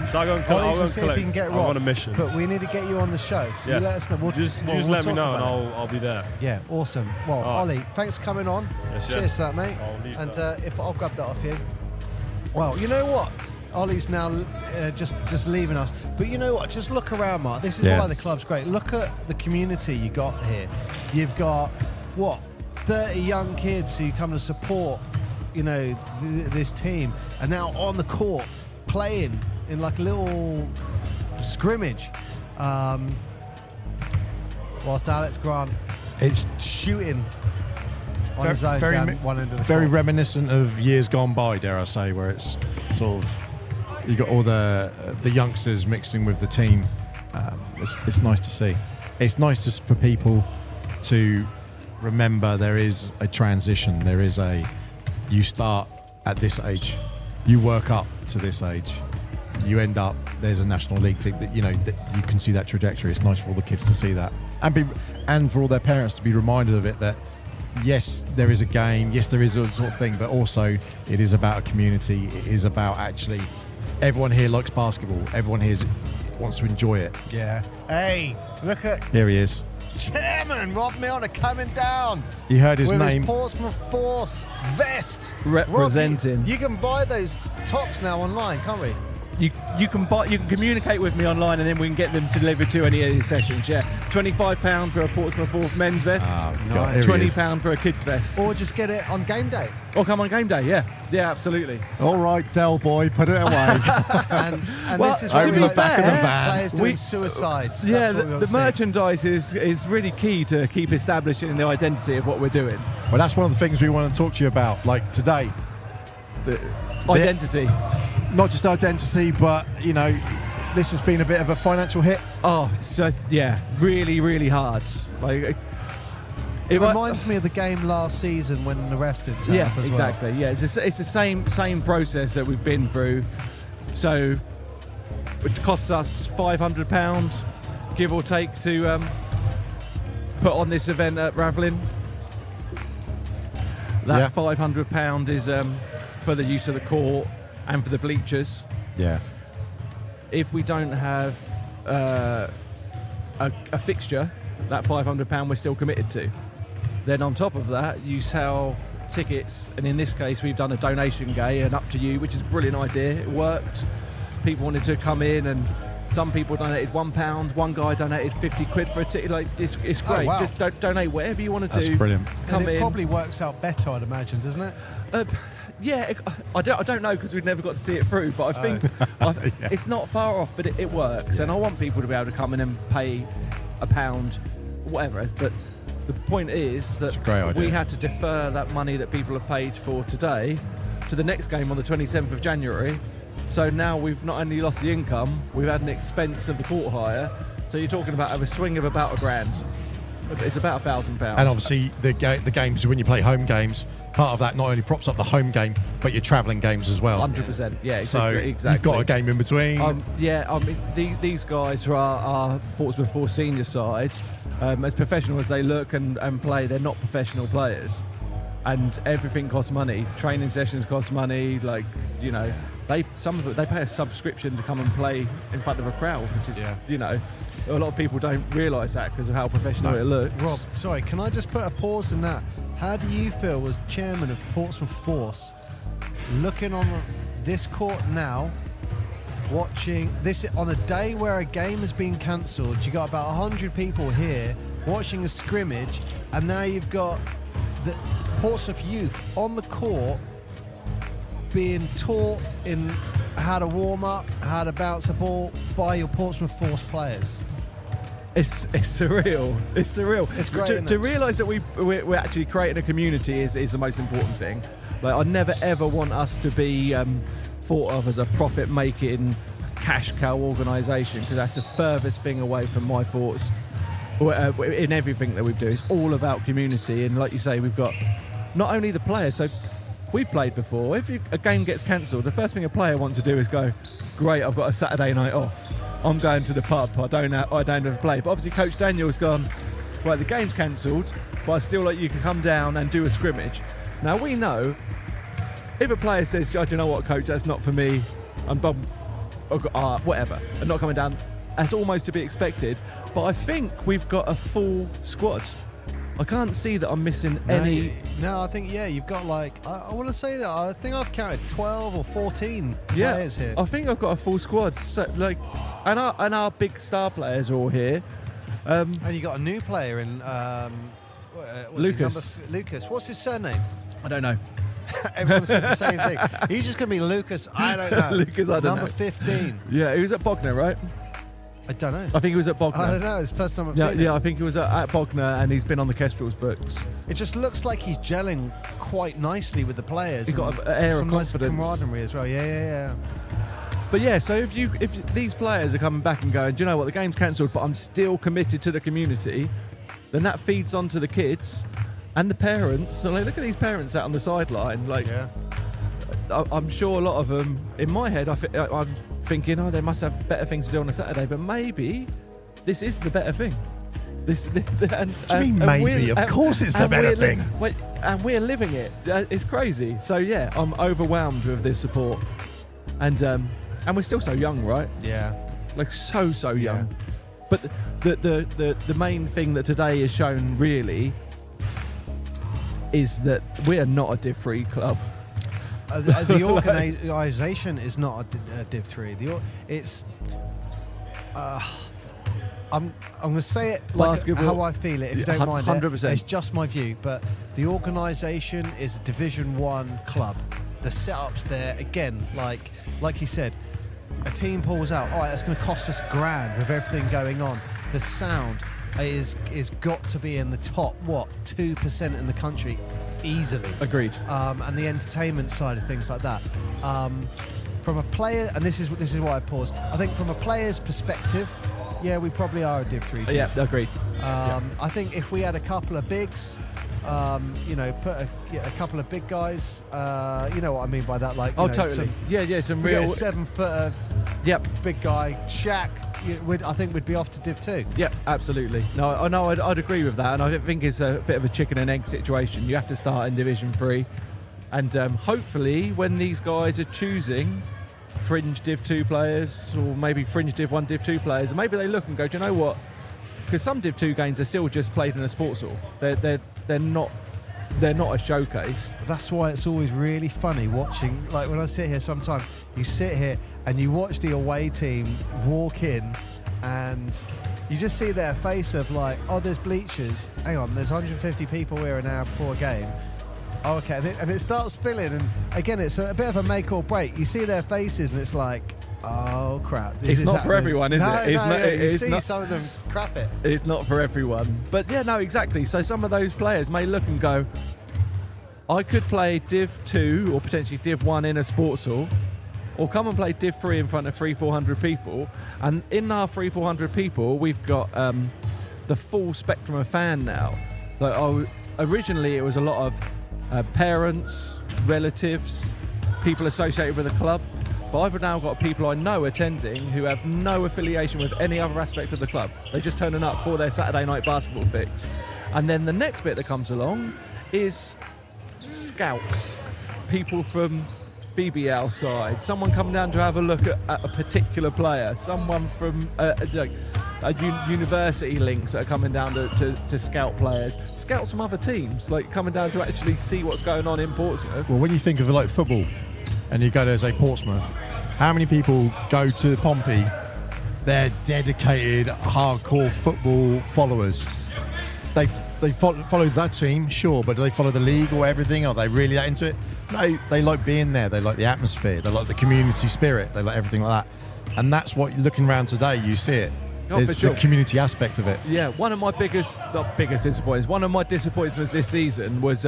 C: so I'll go and collect.
B: I'm
C: on a mission.
B: But we need to get you on the show. So
C: yes.
B: you let us know.
C: Just let me know and I'll be there.
B: Yeah, awesome. Well, Ollie, thanks for coming on. Cheers to that, mate. I'll grab that off you. Well, you know what? Ollie's now just leaving us. But you know what? Just look around, Mark. This is why the club's great. Look at the community you got here. You've got, 30 young kids who come to support, this team. And now on the court, playing in like a little scrimmage. Whilst Alex Grant is shooting on his own down one end of the
A: very
B: court.
A: Reminiscent of years gone by, dare I say, where it's sort of you got all the youngsters mixing with the team. It's nice to see. It's nice for people to remember there is a transition. There is you start at this age, you work up to this age, you end up, there's a National League team that you can see that trajectory. It's nice for all the kids to see that, and for all their parents to be reminded of it, that yes, there is a game, yes, there is a sort of thing, but also it is about a community. It is about actually everyone here likes basketball. Everyone here wants to enjoy it.
B: Yeah. Hey, look at...
A: Here he is.
B: Chairman Rob Milner coming down.
A: You heard his
B: with
A: name.
B: His Portsmouth Force vest.
D: Representing.
B: Rob, you can buy those tops now online, can't we?
D: You can communicate with me online, and then we can get them delivered to any of these sessions. Yeah, £25 for a Portsmouth Force men's vest.
B: nice.
D: £20 for a kids vest.
B: Or just get it on game day.
D: Or come on game day. Yeah, absolutely.
A: All right, Del boy, put it away.
B: And
D: Well,
B: this is
D: to
B: where
D: be
B: we like
D: fair,
B: players doing
D: we-
B: suicides.
D: Yeah,
B: That's what we
D: the
B: see.
D: merchandise is really key to keep establishing the identity of what we're doing.
A: Well, that's one of the things we want to talk to you about. Like today,
D: Identity.
A: not just identity, but this has been a bit of a financial hit.
D: Oh, so yeah, really, really hard. Like,
B: It reminds me of the game last season when the refs didn't turn up as
D: exactly.
B: well.
D: Yeah, it's the same process that we've been through. So it costs us £500, give or take, to put on this event at Ravelin. That £500 is for the use of the court and for the bleachers.
A: Yeah.
D: If we don't have a fixture, that £500 we're still committed to. Then on top of that, you sell tickets, and in this case we've done a donation day and Up To You, which is a brilliant idea. It worked. People wanted to come in, and some people donated £1. One guy donated 50 quid for a ticket. Like, it's great.
B: wow.
D: Just donate whatever you want to do.
A: That's brilliant.
D: Come
B: And it
D: in.
B: probably works out better, I'd imagine, doesn't it?
D: Yeah, I don't know, because we've never got to see it through, but I think it's not far off, but it works. And I want people to be able to come in and pay £1, whatever. But the point is that
A: That's a great idea.
D: we had to defer that money that people have paid for today to the next game on the 27th of January. So now we've not only lost the income, we've had an expense of the court hire. So you're talking about a swing of about £1,000. It's about £1,000.
A: And obviously the games, when you play home games, part of that not only props up the home game, but your travelling games as well.
D: 100%. Yeah,
A: So
D: exactly.
A: you've got a game in between.
D: These guys who are our Portsmouth Force senior side, as professional as they look and play, they're not professional players. And everything costs money. Training sessions cost money. Like, some of it, they pay a subscription to come and play in front of a crowd, which is, a lot of people don't realise that because of how professional it looks.
B: Rob, sorry, can I just put a pause in that? How do you feel as chairman of Portsmouth Force, looking on this court now, watching this on a day where a game has been cancelled? You got about 100 people here watching a scrimmage, and now you've got the Portsmouth youth on the court being taught in how to warm up, how to bounce the ball by your Portsmouth Force players.
D: It's surreal. It's surreal.
B: It's great, isn't
D: To
B: it?
D: realise that we're actually creating a community is the most important thing. Like, I never ever want us to be thought of as a profit-making cash cow organisation, because that's the furthest thing away from my thoughts in everything that we do. It's all about community, and like you say, we've got not only the players. So we've played before. If a game gets cancelled, the first thing a player wants to do is go, "Great, I've got a Saturday night off. I'm going to the pub. I don't have to play." But obviously, Coach Daniel's gone, "Right, the game's cancelled, but I still like you can come down and do a scrimmage." Now we know if a player says, "Do you know what, Coach? That's not for me. Whatever. I'm not coming down." That's almost to be expected. But I think we've got a full squad. I can't see that I'm missing any.
B: No, I think, you've got I want to say that I think I've counted 12 or 14 players here.
D: I think I've got a full squad. So, and our big star players are all here.
B: And you got a new player in
D: Lucas.
B: Lucas. What's his surname?
D: I don't know.
B: Everyone said the same thing. He's just going to be Lucas. I don't know.
D: Lucas, I don't
B: Number
D: know.
B: 15.
D: Yeah, he was at Bognor, right?
B: I don't know.
D: I think he was at Bognor.
B: I don't know. It's the first time I've
D: Yeah,
B: seen
D: yeah,
B: it.
D: I think he was at Bognor, and he's been on the Kestrel's books.
B: It just looks like he's gelling quite nicely with the players.
D: He's got
B: and
D: an air of
B: some nice
D: confidence.
B: camaraderie as well. Yeah.
D: But yeah, so if these players are coming back and going, "Do you know what, the game's cancelled, but I'm still committed to the community," then that feeds on to the kids and the parents. So look at these parents out on the sideline. I'm sure a lot of them, in my head, I'm thinking, "Oh, they must have better things to do on a Saturday," but maybe this is the better thing.
A: What do you mean maybe? Of course it's the better thing.
D: And we're living it. It's crazy. So yeah, I'm overwhelmed with this support. And we're still so young, right?
B: Yeah.
D: Like so young. But the main thing that today has shown really is that we are not a div-free club.
B: The organisation is not a Div 3. I'm going to say it like how I feel it, if you don't mind.
D: 100%.
B: It's just my view, but the organisation is a Division 1 club. The setup's there, again, like you said, a team pulls out, all right, that's going to cost us $1,000 with everything going on. The sound is got to be in the top, 2% in the country, easily.
D: Agreed.
B: And the entertainment side of things like that. From a player, and this is why I paused, I think from a player's perspective, yeah, we probably are a Div 3 team.
D: Yeah, agreed.
B: I think if we had a couple of bigs, put a couple of big guys, you know what I mean by that, like
D: totally. Some real
B: 7-footer, big guy, Shaq. I think we'd be off to Div 2.
D: Yeah, absolutely. No, I'd agree with that, and I think it's a bit of a chicken and egg situation. You have to start in Division 3, and hopefully, when these guys are choosing fringe Div 2 players, or maybe fringe Div 1, Div 2 players, maybe they look and go, do you know what? Because some Div 2 games are still just played in a sports hall. They're not a showcase.
B: That's why it's always really funny watching, like when I sit here sometimes, you sit here and you watch the away team walk in and you just see their face of like, oh, there's bleachers, hang on, there's 150 people here an hour before a game. Oh, okay, and it starts filling, and again, it's a bit of a make or break. You see their faces and it's like, oh crap.
D: It's not for everyone, is it?
B: You see some of them crap it.
D: It's not for everyone. But yeah, no, exactly. So some of those players may look and go, I could play Div 2 or potentially Div 1 in a sports hall, or come and play Div 3 in front of 300-400 people. And in our 300-400 people, we've got the full spectrum of fan now. Like, originally, it was a lot of parents, relatives, people associated with the club. But I've now got people I know attending who have no affiliation with any other aspect of the club. They're just turning up for their Saturday night basketball fix. And then the next bit that comes along is scouts, people from BBL side, someone coming down to have a look at a particular player, someone from university links that are coming down to scout players, scouts from other teams, like coming down to actually see what's going on in Portsmouth.
A: Well, when you think of like football and you go to, say, Portsmouth, how many people go to Pompey? They're dedicated, hardcore football followers. They follow that team, sure, but do they follow the league or everything? Are they really that into it? No, they like being there. They like the atmosphere. They like the community spirit. They like everything like that. And that's what, looking around today, you see it. There's the community aspect of it.
D: Yeah, one of my not biggest disappointments, one of my disappointments this season was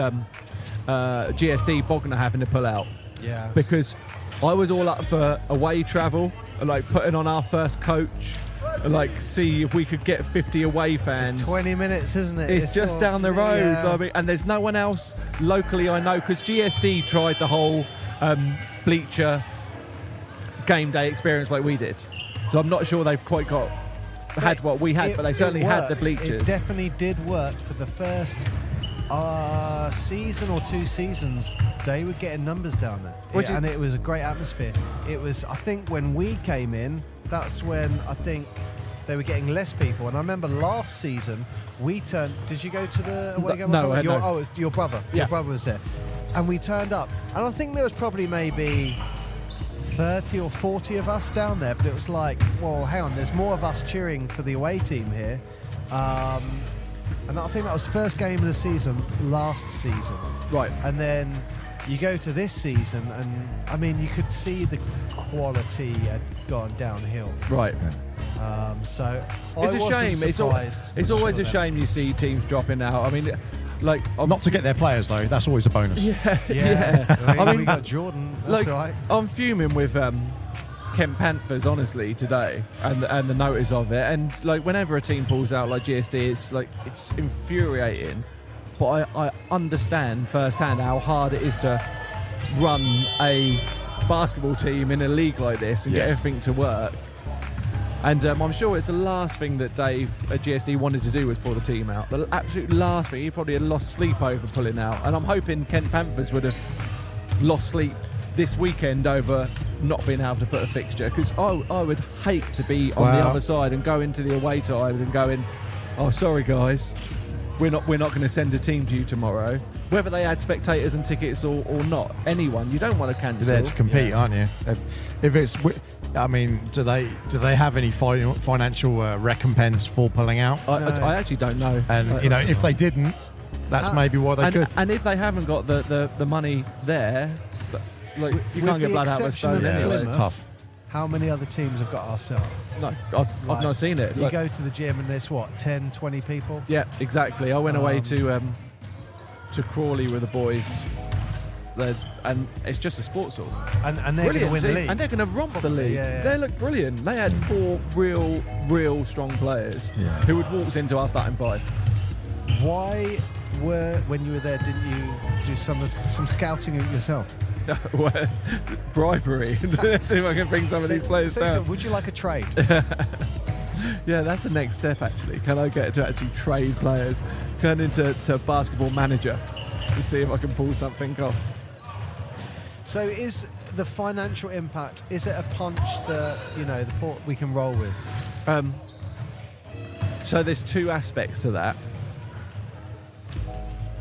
D: GSD Bognor having to pull out.
B: Yeah.
D: Because I was all up for away travel, like putting on our first coach, like see if we could get 50 away fans.
B: It's 20 minutes, isn't it?
D: It's just down the road.
B: Yeah.
D: I mean, and there's no one else locally I know, because GSD tried the whole bleacher game day experience like we did. So I'm not sure they've quite had what we had, but they certainly had the bleachers.
B: It definitely did work for the first season or 2 seasons. They were getting numbers down there, and it was a great atmosphere. It was, I think, when we came in, that's when I think they were getting less people. And I remember last season we turned. Did you go to the away game?
D: No, no.
B: Oh, it's your brother.
D: Yeah.
B: Your brother was there, and we turned up, and I think there was probably maybe 30 or 40 of us down there, but it was like, well, hang on, there's more of us cheering for the away team here. And I think that was the first game of the season last season.
D: Right.
B: And then you go to this season, and I mean, you could see the quality had gone downhill.
D: Right.
B: So
D: it's a shame. It's always a shame you see teams dropping out. I mean, like,
A: not to get their players though. That's always a bonus.
B: Yeah. I mean, we got Jordan. That's
D: like,
B: right.
D: I'm fuming with Kent Panthers, honestly, today, and the notice of it. And like, whenever a team pulls out like GSD, it's infuriating. But I understand firsthand how hard it is to run a basketball team in a league like this and get everything to work. And I'm sure it's the last thing that Dave at GSD wanted to do was pull the team out. The absolute last thing. He probably had lost sleep over pulling out. And I'm hoping Kent Panthers would have lost sleep this weekend over not being able to put a fixture. Because I would hate to be on the other side and go into the away side and going, oh, sorry guys, we're not going to send a team to you tomorrow. whether they had spectators and tickets or not. Anyone, you don't want to cancel.
A: You're there to compete, aren't you? If it's, I mean, do they have any financial recompense for pulling out?
D: I actually don't know.
A: And you know, if they didn't, that's maybe why they could.
D: And if they haven't got the money there, like you can't get blood out of a stone anyway.
A: It's tough.
B: How many other teams have got ourselves?
D: No, I've not seen it.
B: You go to the gym and there's 10, 20 people?
D: Yeah, exactly. I went away to Crawley with the boys, and it's just a sports hall.
B: And they're going to win the league.
D: And they're going to romp the league.
B: Yeah.
D: They look brilliant. They had 4 real strong players who would walk into our starting 5.
B: Why when you were there, didn't you do some scouting yourself?
D: Bribery. See if I can bring some of these players down.
B: So would you like a trade?
D: Yeah, that's the next step actually. Can I get to actually trade players, turn into basketball manager, and see if I can pull something off?
B: So is the financial impact, is it a punch that, the port we can roll with?
D: So there's 2 aspects to that.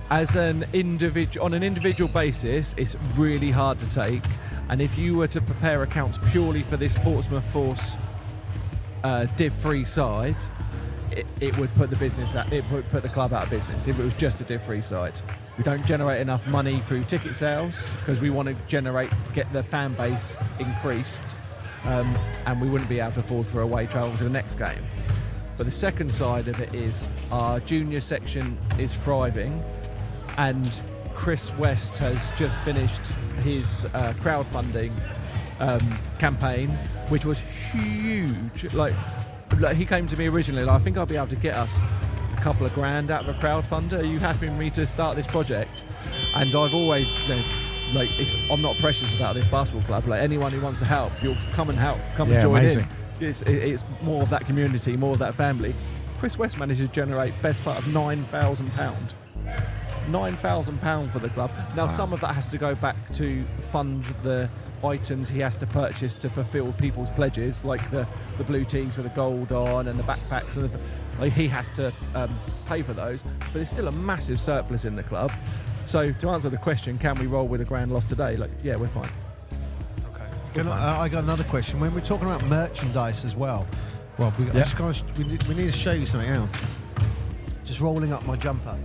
D: As on an individual basis, it's really hard to take. And if you were to prepare accounts purely for this Portsmouth Force div-free side, it would put the club out of business if it was just a div-free side. We don't generate enough money through ticket sales because we want to get the fan base increased, and we wouldn't be able to afford for away travel to the next game. But the second side of it is our junior section is thriving, and Chris West has just finished his crowdfunding campaign, which was huge. Like he came to me originally, I think I'll be able to get us a couple of grand out of a crowdfunder. Are you happy with me to start this project? And I've always, I'm not precious about this basketball club. Like anyone who wants to help, you'll come and help, come and join
A: amazing.
D: in. It's more of that community, more of that family. Chris West managed to generate best part of £9,000. £9,000 for the club. Now, Some of that has to go back to fund the items he has to purchase to fulfil people's pledges, like the blue tees with the gold on and the backpacks, and he has to pay for those. But there's still a massive surplus in the club. So to answer the question, can we roll with a grand loss today? Yeah, we're fine.
B: Okay. I got another question. When we're talking about merchandise as well, Rob, we need to show you something else. Just rolling up my jumper.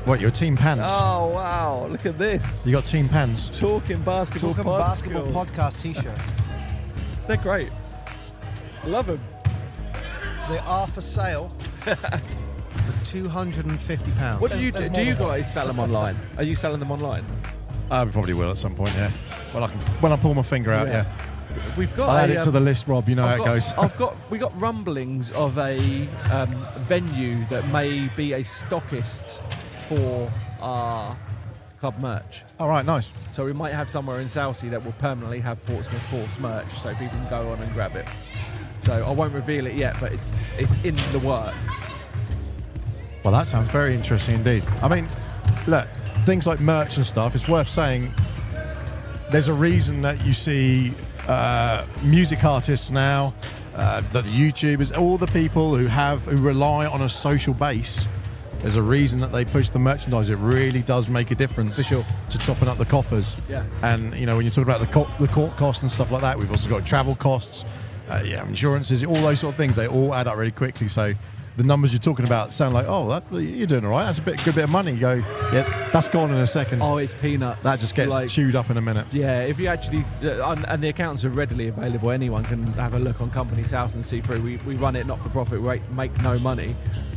A: What, your team pants?
D: Oh, wow. Look at this.
A: You got team pants?
D: Talking basketball
B: podcast T-shirts.
D: They're great. Love them.
B: They are for sale for £250.
D: What do you guys sell them online? Are you selling them online?
A: I probably will at some point, yeah. When I pull my finger out, yeah.
D: We've got.
A: I'll add it to the list, Rob. You know how it goes.
D: We got rumblings of a venue that may be a stockist for our club merch.
A: All right, nice.
D: So we might have somewhere in Southsea that will permanently have Portsmouth Force merch, so people can go on and grab it. So I won't reveal it yet, but it's in the works.
A: Well, that sounds very interesting indeed. I mean, look, things like merch and stuff, it's worth saying there's a reason that you see music artists now, the YouTubers, all the people who rely on a social base. There's a reason that they push the merchandise. It really does make a difference.
D: For sure.
A: To topping up the coffers.
D: Yeah.
A: And when you talk about the court costs and stuff like that, we've also got travel costs, insurances, all those sort of things. They all add up really quickly. So the numbers you're talking about sound like, you're doing all right. That's a good bit of money. You go, yeah, that's gone in a second.
D: Oh, it's peanuts.
A: That just gets chewed up in a minute.
D: Yeah, if you actually, and the accounts are readily available. Anyone can have a look on Company's House and see through. We run it not for profit. We make no money.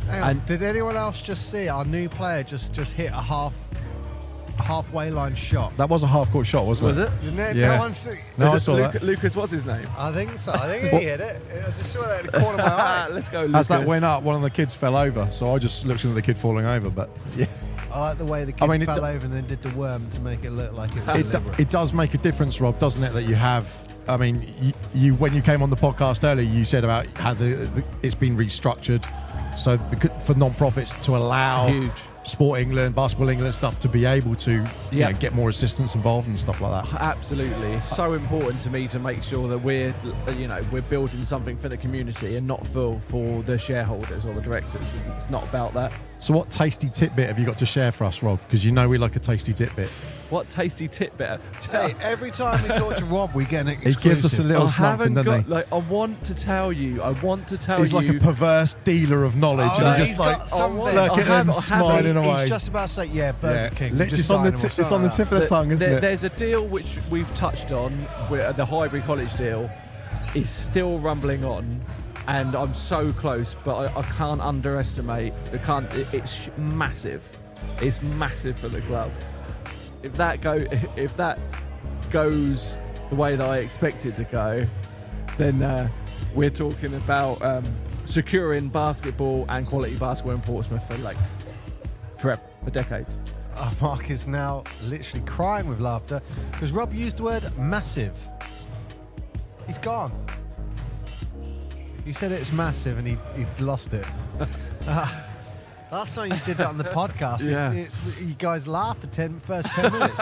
B: And did anyone else just see our new player just hit a halfway line shot?
A: That was a half-court shot, wasn't it?
B: Was it?
A: Yeah.
B: No one see.
A: No, I saw that.
D: Lucas, what's his name?
B: I think so. I think he hit it. I just saw that in the corner of my eye.
D: Let's go, Lucas.
A: As that went up, one of the kids fell over, so I just looked at the kid falling over. But yeah,
B: I like the way the kid fell over and then did the worm to make it look like it was deliberate.
A: It does make a difference, Rob, doesn't it? That you have. I mean, you when you came on the podcast earlier, you said about how it's been restructured So for non-profits to allow
D: Huge.
A: Sport England, Basketball England stuff to be able to get more assistants involved and stuff like that.
D: Absolutely. It's so important to me to make sure that we're building something for the community and not for the shareholders or the directors. It's not about that.
A: So what tasty tidbit have you got to share for us, Rob? Because you know we like a tasty tidbit.
D: What tasty tidbit?
B: Hey, every time we talk to Rob, we get an exclusive.
A: He gives us a little
D: I
A: something,
D: haven't
A: doesn't
D: got.
A: he?
D: I want to tell you.
A: He's like a perverse dealer of knowledge,
B: Oh,
A: and
B: he's
A: just like
B: got something.
A: look at him smiling away.
B: He's just about to say, Burger King.
A: Literally, it's on the tip of the tongue, isn't it?
D: There's a deal which we've touched on, where the Highbury College deal is still rumbling on, and I'm so close, but I can't underestimate. It's massive. It's massive for the club. If that goes the way that I expect it to go, then we're talking about securing basketball and quality basketball in Portsmouth for decades.
B: Mark is now literally crying with laughter because Rob used the word massive. He's gone. You said it's massive and he lost it. Last time you did that on the podcast, you guys laughed for first 10 minutes.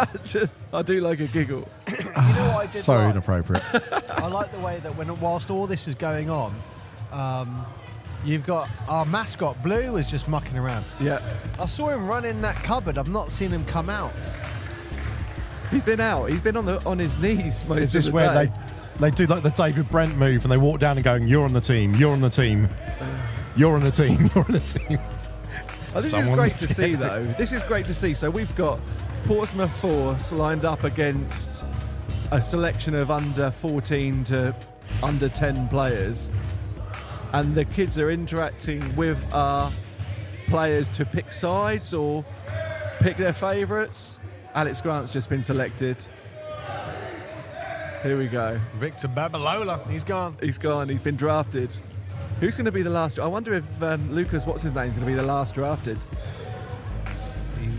D: I do like a giggle.
B: You know what I did?
A: So inappropriate.
B: I like the way that whilst all this is going on, you've got our mascot Blue was just mucking around.
D: Yeah.
B: I saw him run in that cupboard. I've not seen him come out.
D: He's been out. He's been on his knees most
A: Is this
D: of the
A: where
D: day.
A: they do like the David Brent move and they walk down and going, "You're on the team. You're on the team. You're on the team. You're on the team."
D: Oh, this is great to see, though. This is great to see. So we've got Portsmouth Force lined up against a selection of under 14 to under 10 players, and the kids are interacting with our players to pick sides or pick their favourites. Alex Grant's just been selected. Here we go.
B: Victor Babalola, he's gone.
D: He's gone. He's been drafted. Who's going to be the last? I wonder if Lucas, what's his name, is going to be the last drafted.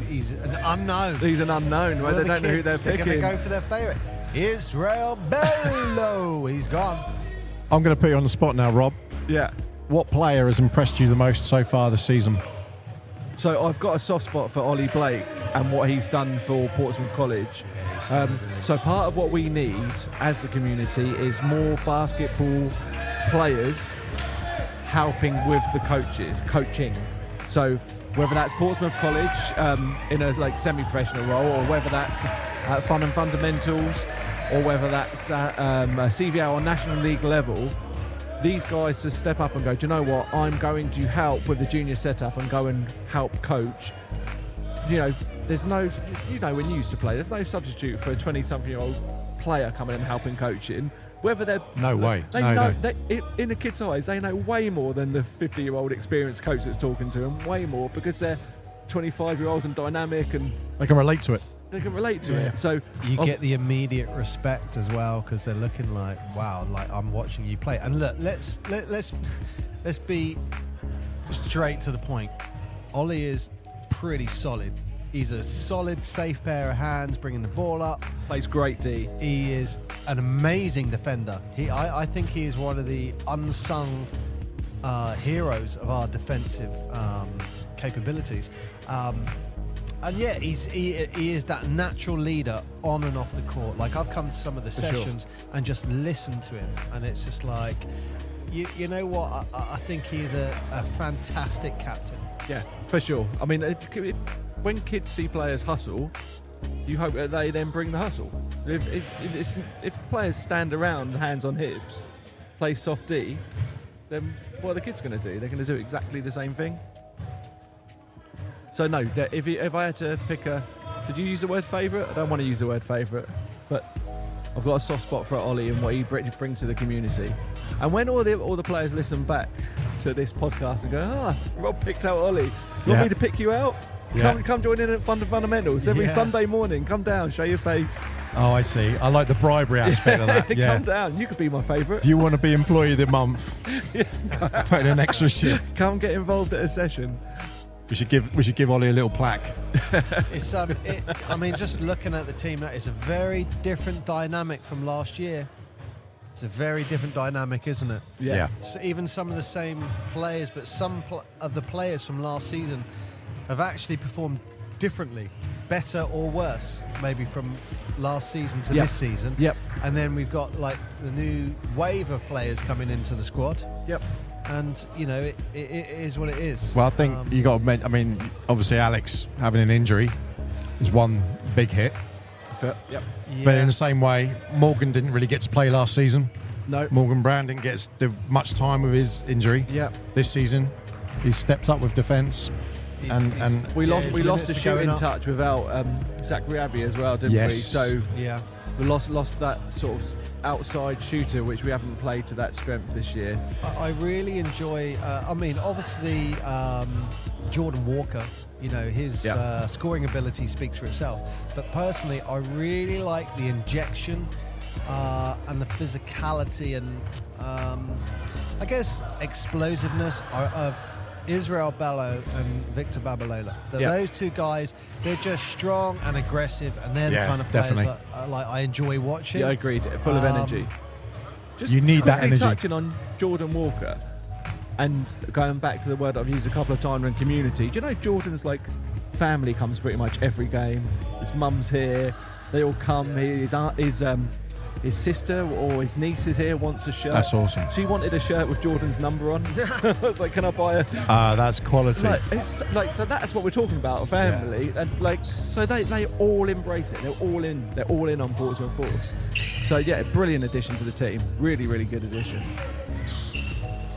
B: He's an unknown.
D: He's an unknown, right? They don't know who they're picking.
B: They're going to go for their favourite. Israel Bello. He's gone.
A: I'm going to put you on the spot now, Rob.
D: Yeah.
A: What player has impressed you the most so far this season?
D: So I've got a soft spot for Ollie Blake and what he's done for Portsmouth College. So part of what we need as a community is more basketball players helping with the coaching. So whether that's Portsmouth College in a semi-professional role, or whether that's fun and fundamentals, or whether that's a CVL or National League level, these guys to step up and go, do you know what, I'm going to help with the junior setup and go and help coach. There's no, when you used to play, there's no substitute for a 20-something-year-old player coming and helping coaching. Whether they're in the kids' eyes, they know way more than the 50-year-old experienced coach that's talking to them, way more, because they're 25-year-olds and dynamic and
A: they can relate to it.
D: They can relate to it. So
B: you get the immediate respect as well, because they're looking like, wow, like I'm watching you play. And look, let's be straight to the point. Ollie is pretty solid. He's a solid, safe pair of hands, bringing the ball up.
D: Plays great D.
B: He is an amazing defender. I think he is one of the unsung heroes of our defensive capabilities. And yeah, he is that natural leader on and off the court. Like, I've come to some of the sessions and just listened to him, and it's just like, you know what? I think he's a fantastic captain.
D: Yeah, for sure. I mean, if when kids see players hustle, you hope that they then bring the hustle. If players stand around, hands on hips, play soft D, then what are the kids going to do? They're going to do exactly the same thing. So no, if I had to pick did you use the word favourite? I don't want to use the word favourite, but I've got a soft spot for Ollie and what he brings to the community. And when all the players listen back to this podcast and go, Rob picked out Ollie, you want me to pick you out?
A: Yeah.
D: Come join in at Fundamentals every Sunday morning. Come down, show your face.
A: Oh, I see. I like the bribery aspect of that. Yeah.
D: Come down. You could be my favourite.
A: Do you want to be employee of the month? Put in an extra shift.
D: Come get involved at a session.
A: We should give Ollie a little plaque.
B: It's I mean, just looking at the team, that is a very different dynamic from last year. It's a very different dynamic, isn't it?
A: Yeah.
B: So even some of the same players, but some of the players from last season have actually performed differently, better or worse, maybe from last season to this season.
D: Yep.
B: And then we've got like the new wave of players coming into the squad.
D: Yep.
B: And it is what it is.
A: Well, I think you got to mention, I mean, obviously Alex having an injury is one big hit.
D: Yep.
B: Yeah.
A: But in the same way, Morgan didn't really get to play last season.
D: No.
A: Morgan Brown didn't get much time with his injury.
D: Yep.
A: This season, he's stepped up with defence. And
D: we lost the
B: to
D: shooting
B: going up.
D: touch without Zachary Abbey as well, didn't
A: Yes.
D: we? So
B: Yeah.
D: we lost that sort of outside shooter, which we haven't played to that strength this year.
B: I really enjoy. Obviously, Jordan Walker. His scoring ability speaks for itself. But personally, I really like the injection and the physicality and I guess explosiveness of Israel Bello and Victor Babalola. Those two guys, they're just strong and aggressive, and they're the kind of players that I enjoy watching.
D: Yeah, I agreed. Full of energy. Just
A: you need that
D: quickly
A: energy.
D: Touching on Jordan Walker and going back to the word I've used a couple of times in community. Do you know Jordan's family comes pretty much every game? His mum's here. They all come. His sister or his niece is here, wants a shirt.
A: That's awesome.
D: She wanted a shirt with Jordan's number on. I was like, can I buy a...
A: That's quality.
D: So that's what we're talking about, a family. Yeah. And so they all embrace it. They're all in on Portsmouth Force. So yeah, brilliant addition to the team. Really, really good addition.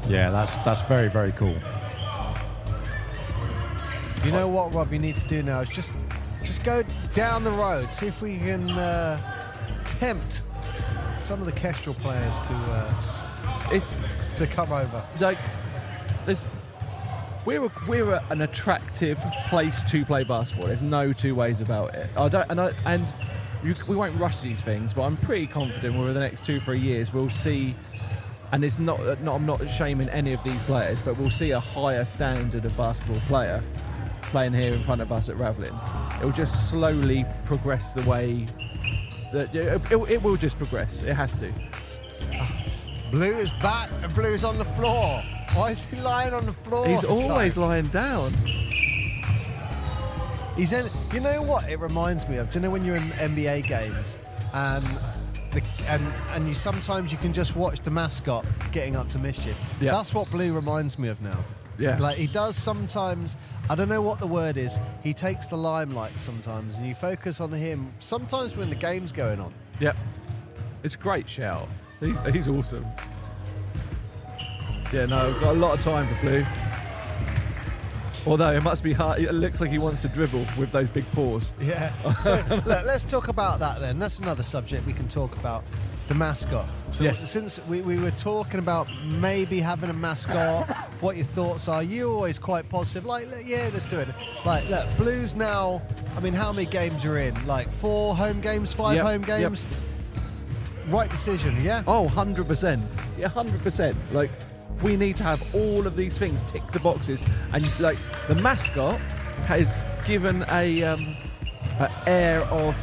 A: Yeah, that's very, very cool.
B: You know what, Rob, you need to do now is just go down the road, see if we can tempt some of the Kestrel players to come over.
D: We're an attractive place to play basketball. There's no two ways about it. We won't rush these things, but I'm pretty confident over the next 2-3 years we'll see. And it's not I'm not shaming any of these players, but we'll see a higher standard of basketball player playing here in front of us at Ravelin. It will just slowly progress the way that it will just progress. It has to.
B: Blue is back and Blue's on the floor. Why is he lying on the floor?
D: He's always lying down.
B: He's in. You know what it reminds me of? Do you know when you're in NBA games and you sometimes you can just watch the mascot getting up to mischief?
D: Yeah.
B: That's what Blue reminds me of now.
D: Yeah.
B: He does sometimes. I don't know what the word is. He takes the limelight sometimes, and you focus on him. Sometimes when the game's going on.
D: Yep. It's a great shout. He's awesome. Yeah, no, I've got a lot of time for Blue. Although it must be hard. It looks like he wants to dribble with those big paws.
B: Yeah. So let's talk about that then. That's another subject we can talk about. The mascot. So
D: yes.
B: Since we were talking about maybe having a mascot, what your thoughts are? You're always quite positive. Let's do it. Look, Blues now. I mean, how many games are in? 4 home games, 5 home games. Yep. Right decision, yeah.
D: Oh, 100%. Yeah, 100%. We need to have all of these things tick the boxes, and the mascot has given an air of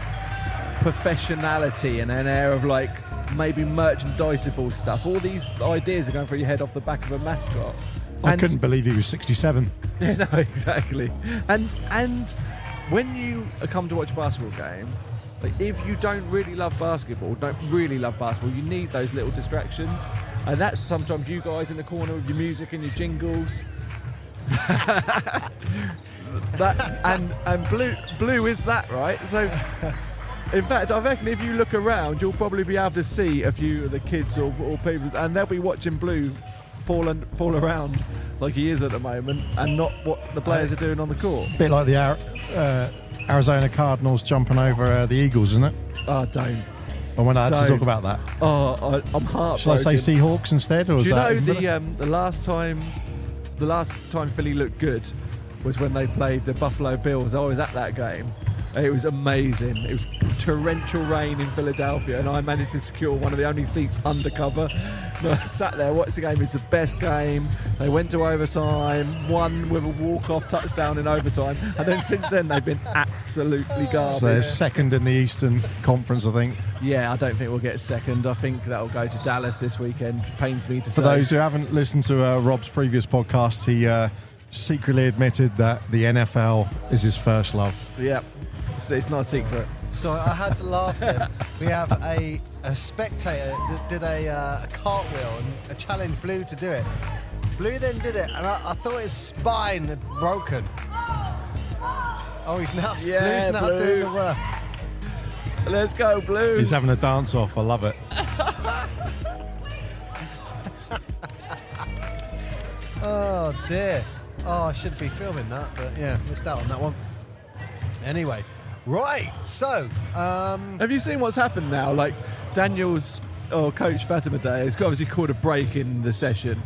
D: professionality and an air of maybe merchandisable stuff. All these ideas are going through your head off the back of a mascot.
A: I couldn't believe he was 67.
D: Yeah, no, exactly. And when you come to watch a basketball game, if you don't really love basketball, you need those little distractions. And that's sometimes you guys in the corner with your music and your jingles. and blue is that, right? So in fact, I reckon if you look around, you'll probably be able to see a few of the kids or people, and they'll be watching Blue fall around like he is at the moment, and not what the players are doing on the court.
A: A bit like the Arizona Cardinals jumping over the Eagles, isn't it?
D: Oh, don't.
A: I want to talk about that.
D: Oh, I'm heartbroken.
A: Shall I say Seahawks instead? Or
D: do you know the last time Philly looked good was when they played the Buffalo Bills. I was at that game, It was amazing. It was torrential rain in Philadelphia, and I managed to secure one of the only seats undercover. I sat there, watched the game. It's the best game. They went to overtime, won with a walk-off touchdown in overtime, and then since then they've been absolutely garbage.
A: So they're second in the Eastern Conference, I think.
D: Yeah, I don't think we'll get second. I think that'll go to Dallas this weekend. Pains me to say.
A: For those who haven't listened to Rob's previous podcast, he secretly admitted that the NFL is his first love.
D: Yeah, it's not a secret.
B: So I had to laugh then. We have a spectator that did a cartwheel and a challenge Blue to do it. Blue then did it, and I thought his spine had broken. Oh, he's now, Blue's now
D: Blue.
B: doing the work.
D: Let's go, Blue.
A: He's having a dance off. I love it.
B: Oh dear. Oh, I should be filming that, but yeah, missed out on that one. Anyway, right. So,
D: Have you seen what's happened now? Like Daniel's coach Fatima Day has obviously called a break in the session,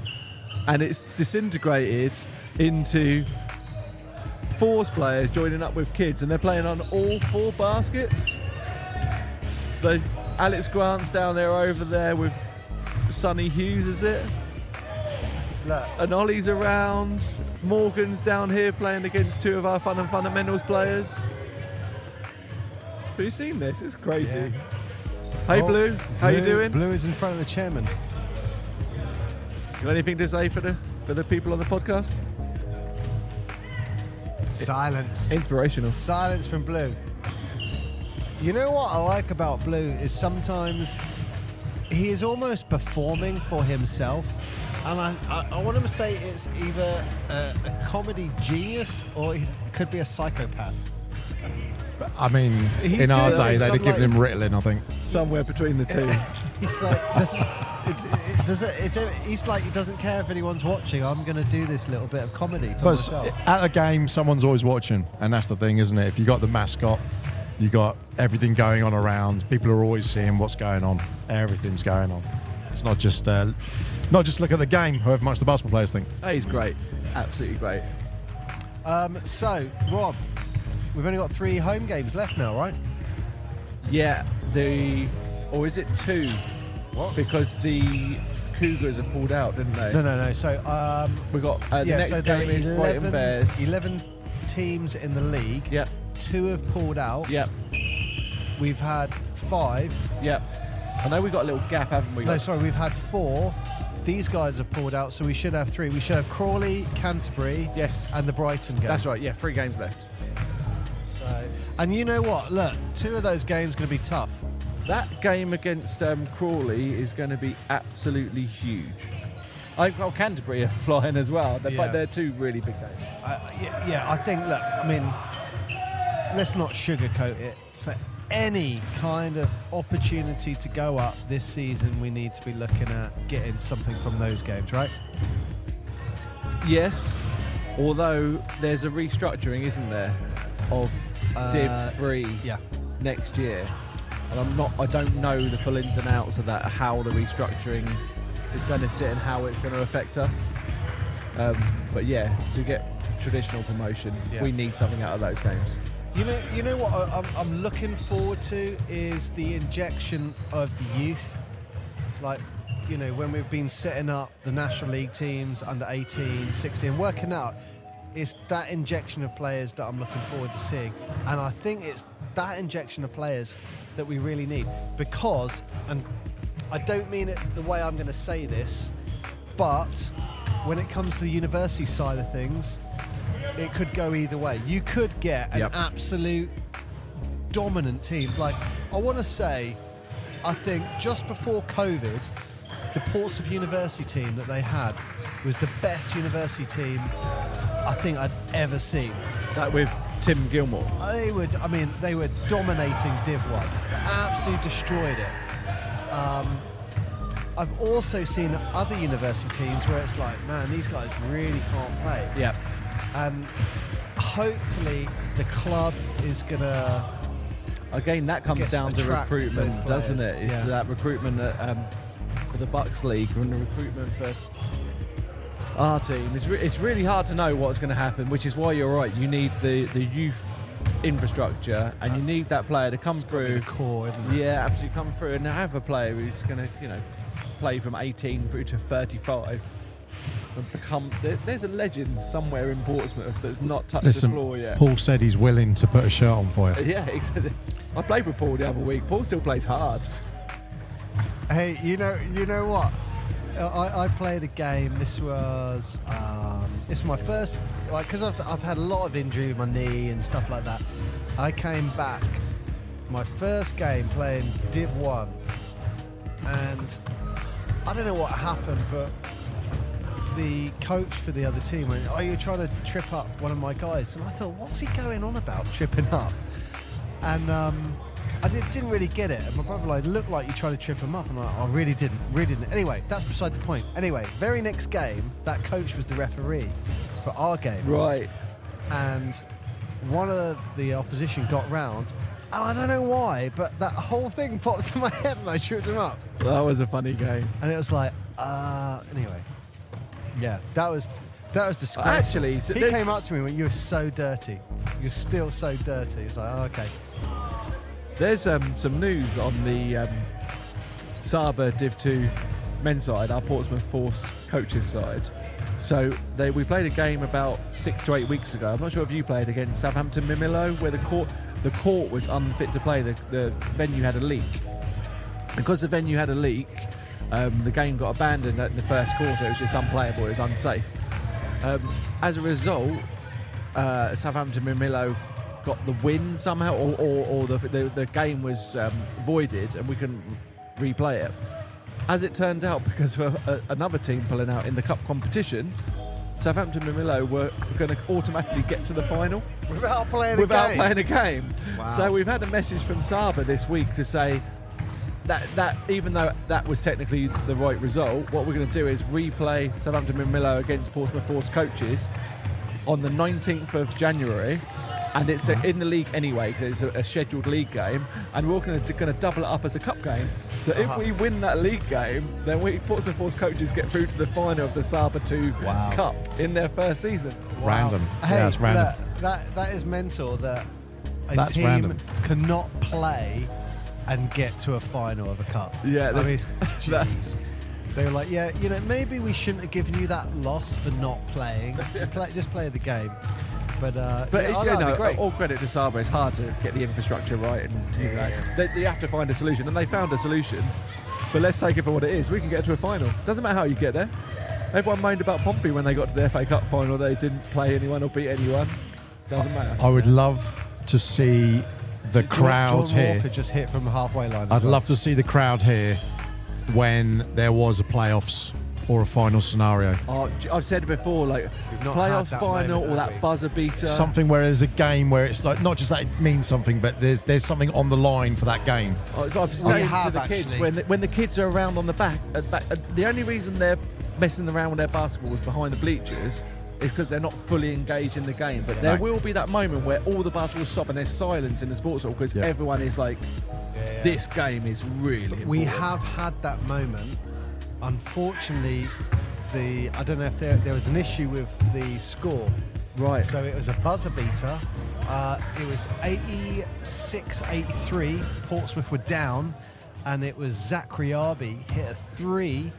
D: and it's disintegrated into Force players joining up with kids, and they're playing on all 4 baskets. There's Alex Grant's down there over there with Sonny Hughes, is it?
B: look,
D: And Ollie's around. Morgan's down here playing against 2 of our Fun and Fundamentals players. Have you seen this? It's crazy.
B: Yeah.
D: Hey,
B: Oh,
D: Blue. How you doing?
B: Blue is in front of the chairman.
D: You got anything to say for the people on the podcast?
B: Silence.
D: Inspirational.
B: Silence from Blue. You know what I like about Blue is sometimes he is almost performing for himself, and I want to say it's either a comedy genius or he could be a psychopath.
A: I mean,
B: He's
A: in our
B: doing
A: day, they'd have
B: some,
A: given him Ritalin, I think.
D: Somewhere between the two.
B: He's like, he's like, he doesn't care if anyone's watching. I'm going to do this little bit of comedy for
A: But
B: myself.
A: at a game, someone's always watching, and that's the thing, isn't it? If you got the mascot, you got everything going on around. People are always seeing what's going on. Everything's going on. It's not just look at the game, however much the basketball players think.
D: Hey, he's great. Absolutely great.
B: So, Rob, we've only got 3 home games left now, right?
D: Yeah, or is it 2?
B: What?
D: Because the Cougars have pulled out, didn't they?
B: No. So,
D: We got the
B: yeah,
D: next
B: so there
D: game
B: are
D: is Brighton Bears.
B: 11 teams in the league.
D: Yep.
B: 2 have pulled out.
D: Yep.
B: We've had 5.
D: Yep. I know we got a little gap, haven't we?
B: No, sorry, we've had 4. These guys have pulled out, so we should have 3. We should have Crawley, Canterbury,
D: Yes.
B: and the Brighton game.
D: That's right. Yeah, 3 games left.
B: So, and you know what? Look, 2 of those games are going to be tough.
D: That game against Crawley is going to be absolutely huge. Canterbury are flying as well, but
B: Yeah.
D: they're 2 really big games.
B: Yeah, I think, look, I mean, let's not sugarcoat it. For any kind of opportunity to go up this season, we need to be looking at getting something from those games, right?
D: Yes, although there's a restructuring, isn't there, of Div 3
B: Yeah.
D: next year, and I don't know the full ins and outs of that, how the restructuring is going to sit and how it's going to affect us. But yeah, to get traditional promotion,
B: Yeah.
D: we need something out of those games.
B: You know what I'm looking forward to is the injection of the youth. Like, you know, when we've been setting up the National League teams under 18, 16, working out, it's that injection of players that I'm looking forward to seeing. And I think it's that injection of players that we really need. Because, and I don't mean it the way I'm going to say this, but when it comes to the university side of things, it could go either way. You could get an absolute dominant team. Like, I want to say, I think just before COVID, the Portsmouth University team that they had was the best university team I think I'd ever seen.
D: Is that with Tim Gilmore?
B: They were dominating Div 1. They absolutely destroyed it. I've also seen other university teams where it's like, man, these guys really can't play.
D: Yeah.
B: And hopefully the club is going to...
D: Again, that comes
B: guess
D: down to
B: attract
D: recruitment,
B: those
D: doesn't
B: players.
D: it? It's
B: Yeah.
D: that recruitment for the Bucks League and the recruitment for our team. It's really hard to know what's going to happen, which is why you're right. You need the youth infrastructure, and you need that player to come through.
B: The core, isn't it?
D: Yeah, absolutely come through and have a player who's going to, play from 18 through to 35 and become. There's a legend somewhere in Portsmouth that's not touched the floor yet.
A: Paul said he's willing to put a shirt on for you.
D: Yeah, exactly. I played with Paul the other week. Paul still plays hard.
B: Hey, you know what? I played a game. This was it's my first, because I've had a lot of injury with my knee and stuff like that. I came back, my first game playing Div 1, and I don't know what happened, but the coach for the other team went, "Oh, you're trying to trip up one of my guys," and I thought, "What's he going on about, tripping up?" And I didn't really get it. And my brother looked like you trying to trip him up, and I really didn't. Anyway, that's beside the point. Anyway, very next game, that coach was the referee for our game.
D: Right.
B: And one of the opposition got round. And I don't know why, but that whole thing pops in my head and I tripped him up.
D: That was a funny game.
B: And it was like, anyway. Yeah, that was disgraceful.
D: Actually, so
B: he came up to me and went, "You're so dirty. You're still so dirty." It's like, "Oh, okay."
D: There's some news on the Saba Div 2 men's side, our Portsmouth Force coaches side. So we played a game about 6 to 8 weeks ago. I'm not sure if you played against Southampton Mimillo, where the court was unfit to play. The venue had a leak. Because the venue had a leak, the game got abandoned in the first quarter. It was just unplayable. It was unsafe. As a result, Southampton Mimillo got the win somehow, or the game was voided and we couldn't replay it. As it turned out, because of another team pulling out in the cup competition, Southampton Mimillo were going to automatically get to the final
B: Without playing
D: a game.
B: Wow.
D: So we've had a message from Saba this week to say that even though that was technically the right result, what we're going to do is replay Southampton Mimillo against Portsmouth Force coaches on the 19th of January. And it's in the league anyway, because it's a scheduled league game, and we're going to double it up as a cup game. So if we win that league game, then Portsmouth Force coaches get through to the final of the Saba 2 Cup in their first season.
B: Wow.
A: Random.
B: Hey,
A: yeah, that's random.
B: That is mental that
A: That's
B: team
A: random.
B: cannot play and get to a final of a cup.
D: Yeah,
B: I mean, jeez. They were like, yeah, maybe we shouldn't have given you that loss for not playing. Just play the game. But great.
D: All credit to Saba. It's hard to get the infrastructure right, and you have to find a solution, and they found a solution. But let's take it for what it is. We can get to a final. Doesn't matter how you get there. Everyone moaned about Pompey when they got to the FA Cup final. They didn't play anyone or beat anyone. Doesn't matter.
A: I would love to see the crowd
B: John
A: here.
B: Walker just hit from the halfway line.
A: I'd love to see the crowd here when there was a playoffs or a final scenario.
D: I've said it before, like
B: not
D: playoff
B: had that
D: final
B: moment,
D: or
B: have
D: that
B: we?
D: buzzer beater.
A: Something where there's a game where it's like not just that it means something, but there's something on the line for that game.
D: I've saying to
B: have
D: the kids
B: actually.
D: when the kids are around on the back, the only reason they're messing around with their basketballs behind the bleachers is because they're not fully engaged in the game. But there will be that moment where all the basketballs stop and there's silence in the sports hall because everyone is like, this game is really important.
B: We have had that moment. Unfortunately, I don't know if there was an issue with the score.
D: Right.
B: So it was a buzzer beater. It was 86-83. Portsmouth were down, and it was Zach Riabi hit a 3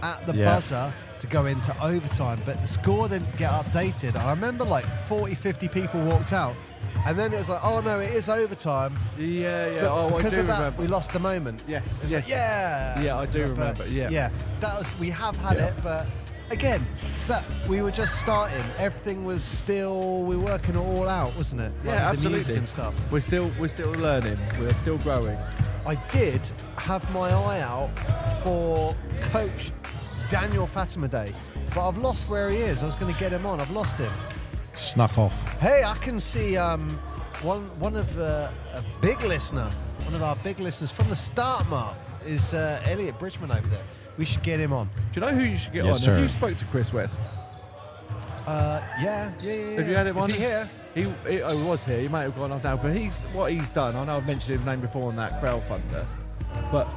B: at the buzzer to go into overtime. But the score didn't get updated. I remember like 40, 50 people walked out. And then it was like, oh no, it is overtime.
D: Yeah.
B: But
D: I
B: because
D: do
B: of that,
D: remember.
B: we lost the moment.
D: Yes.
B: Like, yeah.
D: Yeah, I do remember. Yeah.
B: We have had it, but again, that we were just starting. Everything was still, we were working it all out, wasn't it?
D: Yeah,
B: Like
D: absolutely.
B: The music and stuff.
D: We're still learning. We're still growing.
B: I did have my eye out for Coach Daniel Fatimade, but I've lost where he is. I was going to get him on. I've lost him.
A: Snuck off.
B: Hey, I can see one of a big listener, one of our big listeners from the start, Mark, is Elliot Bridgman over there. We should get him on.
D: Do you know who you should get
A: Yes,
D: on?
A: sir.
D: Have you spoke to Chris West?
B: Yeah.
D: Have you had him on?
B: Is he here?
D: He was here. He might have gone off now, but what he's done. I know I've mentioned his name before on that crowdfunder, but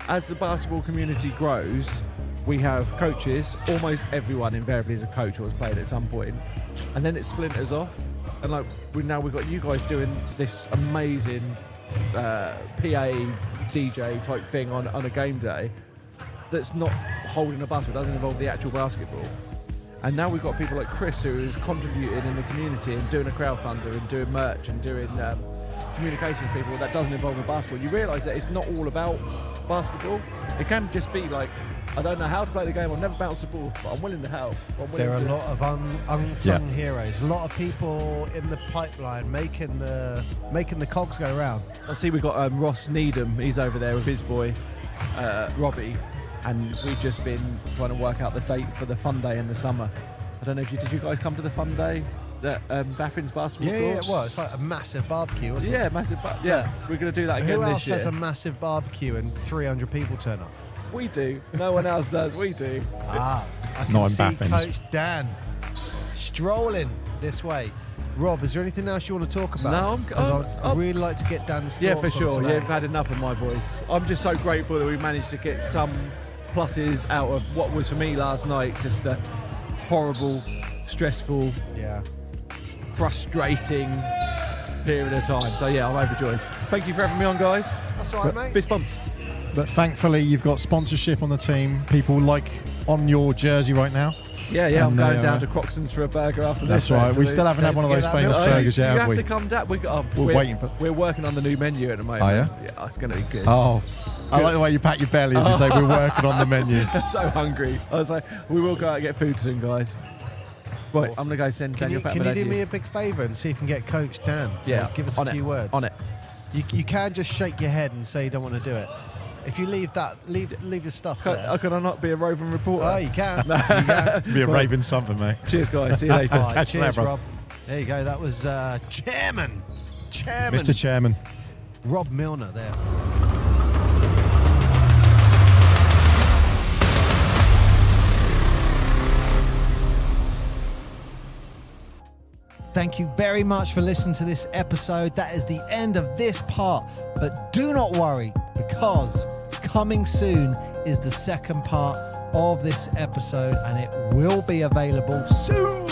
D: as the basketball community grows, we have coaches. Almost everyone invariably is a coach or has played at some point, and then it splinters off. And like we've got you guys doing this amazing PA DJ type thing on a game day that's not holding a bus, but doesn't involve the actual basketball. And now we've got people like Chris who is contributing in the community and doing a crowdfunder and doing merch and doing communication with people that doesn't involve a basketball. You realise that it's not all about basketball. It can just be like, I don't know how to play the game, I've never bounced the ball, but I'm willing to help.
B: There are a lot of unsung heroes, a lot of people in the pipeline making the cogs go round.
D: I see we've got Ross Needham, he's over there with his boy Robbie, and we've just been trying to work out the date for the fun day in the summer. I don't know if did you guys come to the fun day that Baffin's basketball court?
B: Yeah, well, it's like a massive barbecue, wasn't it?
D: Yeah, massive yeah, we're going to do that again this year.
B: Who else has a massive barbecue and 300 people turn up?
D: We do. No one else does. We do.
B: I can
A: Not in
B: see
A: Baffin's.
B: Coach Dan strolling this way. Rob, is there anything else you want to talk about?
D: No,
B: I'd really like to get Dan's
D: yeah,
B: thoughts
D: for sure.
B: on
D: Yeah,
B: today.
D: you've had enough of my voice. I'm just so grateful that we managed to get some pluses out of what was for me last night just a horrible, stressful, frustrating period of time. So yeah, I'm overjoyed. Thank you for having me on, guys.
B: That's all right, mate.
D: Fist bumps.
A: But thankfully, you've got sponsorship on the team. People like on your jersey right now.
D: Yeah,
A: And
D: I'm going
A: they,
D: down to Croxton's for a burger after
A: That's
D: this.
A: right.
D: actually.
A: We still haven't had one of those
B: forget that
A: famous
B: milkshake.
A: burgers yet,
D: You
A: have
D: have
A: we?
D: to come down.
A: We're waiting for.
D: We're working on the new menu at the moment.
A: Oh, yeah?
D: Yeah, it's going to be good.
A: Oh, I like the way you pat your belly as you say we're working on the menu.
D: I'm so hungry. I was like, we will go out and get food soon, guys. Right, I'm going to go send
B: Can
D: Daniel
B: you
D: Fatman.
B: do me a big favour and see if you can get Coach Dan to give us a few words?
D: On it.
B: You can just shake your head and say you don't want to do it. If you leave the stuff there.
D: Can I not be a roving reporter?
B: Oh, you can. You can.
A: Be a raving something, mate.
D: Cheers, guys. See you later.
B: All right,
A: Catch you
B: cheers,
A: later,
B: Rob. There you go. That was Chairman,
A: Mr. Chairman.
B: Rob Milner there. Thank you very much for listening to this episode. That is the end of this part. But do not worry, because coming soon is the second part of this episode, and it will be available soon.